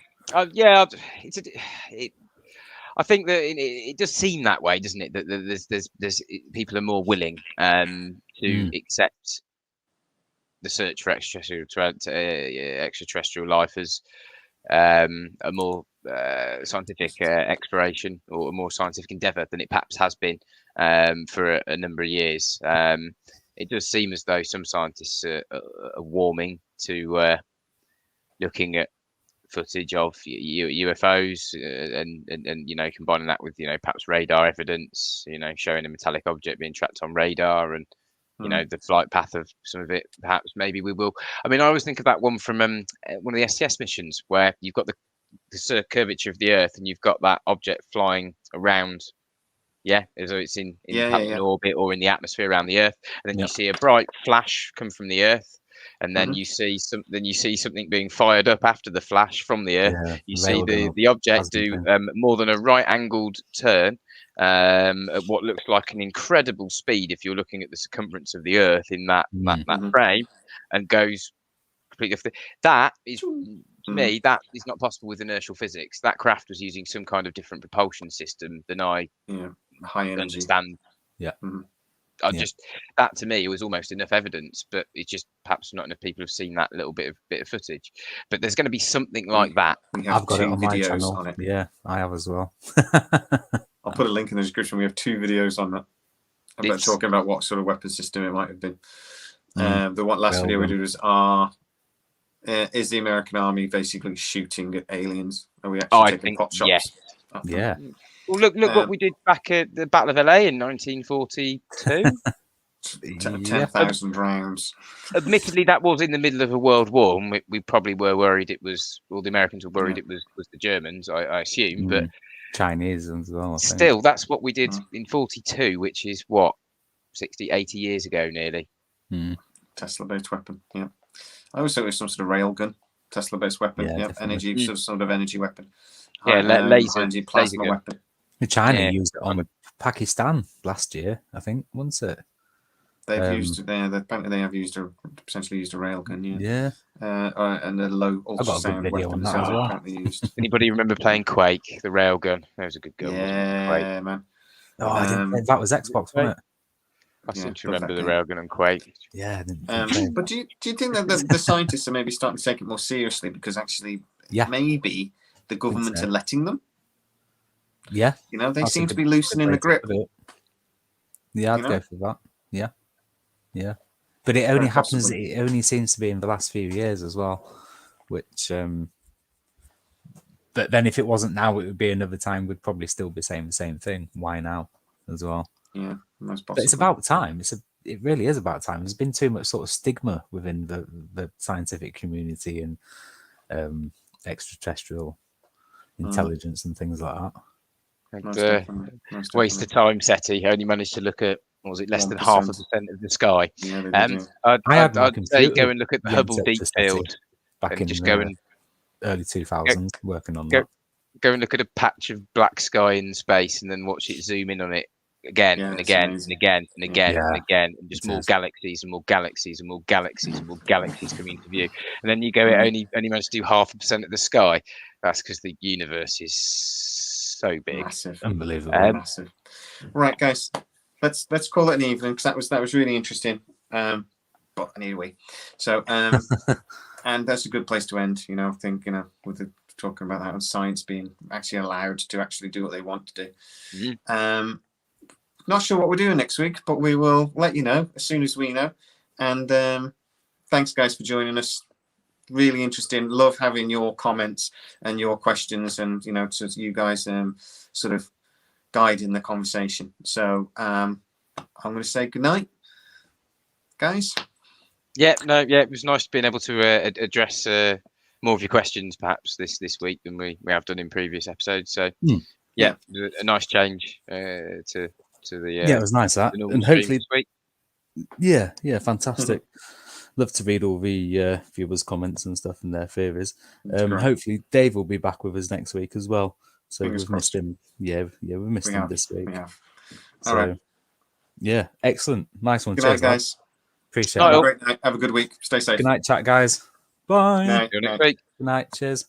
think that it does seem that way, doesn't it? That there's people are more willing to accept the search for extraterrestrial life as a more scientific exploration or a more scientific endeavour than it perhaps has been for a number of years. It does seem as though some scientists are warming to looking at footage of UFOs and combining that with perhaps radar evidence, showing a metallic object being tracked on radar and the flight path of some of it. Perhaps maybe we will. I mean, I always think of that one from one of the STS missions where you've got the curvature of the Earth and you've got that object flying around. Yeah, as though it's in orbit or in the atmosphere around the Earth, and then you see a bright flash come from the Earth, and then you see something being fired up after the flash from the Earth. You see the object do more than a right-angled turn at what looks like an incredible speed if you're looking at the circumference of the Earth in that frame, and goes completely off. That is. To me, that is not possible with inertial physics. That craft was using some kind of different propulsion system than I high energy. Understand. Yeah. That to me was almost enough evidence, but it's just perhaps not enough people have seen that little bit of footage. But there's going to be something like that. I've got it on my channel. On it. Yeah, I have as well. I'll put a link in the description. We have 2 videos on that. About talking about what sort of weapon system it might have been. The last video we did was is the American Army basically shooting at aliens? Are we actually taking pot shots? Yes. Yeah. Well, look what we did back at the Battle of LA in 1942. 10,000 rounds. Admittedly, that was in the middle of a world war, and we probably were worried it was. Well, the Americans were worried it was the Germans, I assume, but Chinese as well. I think. Still, that's what we did in 42, which is what 60, 80 years ago, nearly. Tesla-based weapon. Yeah. I always thought it was some sort of railgun, Tesla-based weapon. Yeah, energy, sort of energy weapon. Laser plasma weapon. China used it on Pakistan last year, I think, wasn't it? They've used it. Apparently, they have potentially used a railgun. Yeah. And a low ultrasound weapon as well. Apparently used. Anybody remember playing Quake? The railgun. That was a good gun. Yeah, man. Oh, I didn't think that was Xbox, wasn't it? I seem to remember the railgun and Quake. Yeah. But do you think that the scientists are maybe starting to take it more seriously because actually maybe the government are letting them? Yeah. They seem to be loosening the grip. Yeah, I'd go for that. Yeah. Yeah. But it only happens, it only seems to be in the last few years as well, which, but then if it wasn't now, it would be another time we'd probably still be saying the same thing. Why now as well? Yeah, most possible. But it's about time. It really is about time. There's been too much sort of stigma within the scientific community and extraterrestrial intelligence and things like that. And, waste of time, SETI. Only managed to look at, what was it, less 1%. Than 0.5% of the sky. Yeah, I'd say go and look at the Hubble Deep Field back and just go and early 2000s working on that. Go and look at a patch of black sky in space and then watch it zoom in on it again and again and again and again and again, and just more galaxies and more galaxies and more galaxies and more galaxies coming into view. And then you go, it only managed to do 0.5% of the sky. That's because the universe is so big. Massive. Unbelievable. Massive. Right, guys. Let's call it an evening because that was really interesting. But anyway, so and that's a good place to end. I think with talking about that and science being actually allowed to actually do what they want to do. Not sure what we're doing next week, but we will let you know as soon as we know. And thanks, guys, for joining us. Really interesting. Love having your comments and your questions, and to you guys sort of guiding the conversation. So I'm going to say good night, guys. Yeah, it was nice being able to address more of your questions perhaps this week than we have done in previous episodes. So a nice change to the it was nice that, and hopefully fantastic. Love to read all the viewers' comments and stuff and their theories. Hopefully Dave will be back with us next week as well. So we've missed him. Yeah, we missed him this week. We have. So, all right. Yeah, excellent. Nice one. Good Cheers, night, guys. Appreciate it. Have a great night. Have a good week. Stay safe. Good night, chat, guys. Bye. Night. Good night. Good night. Cheers.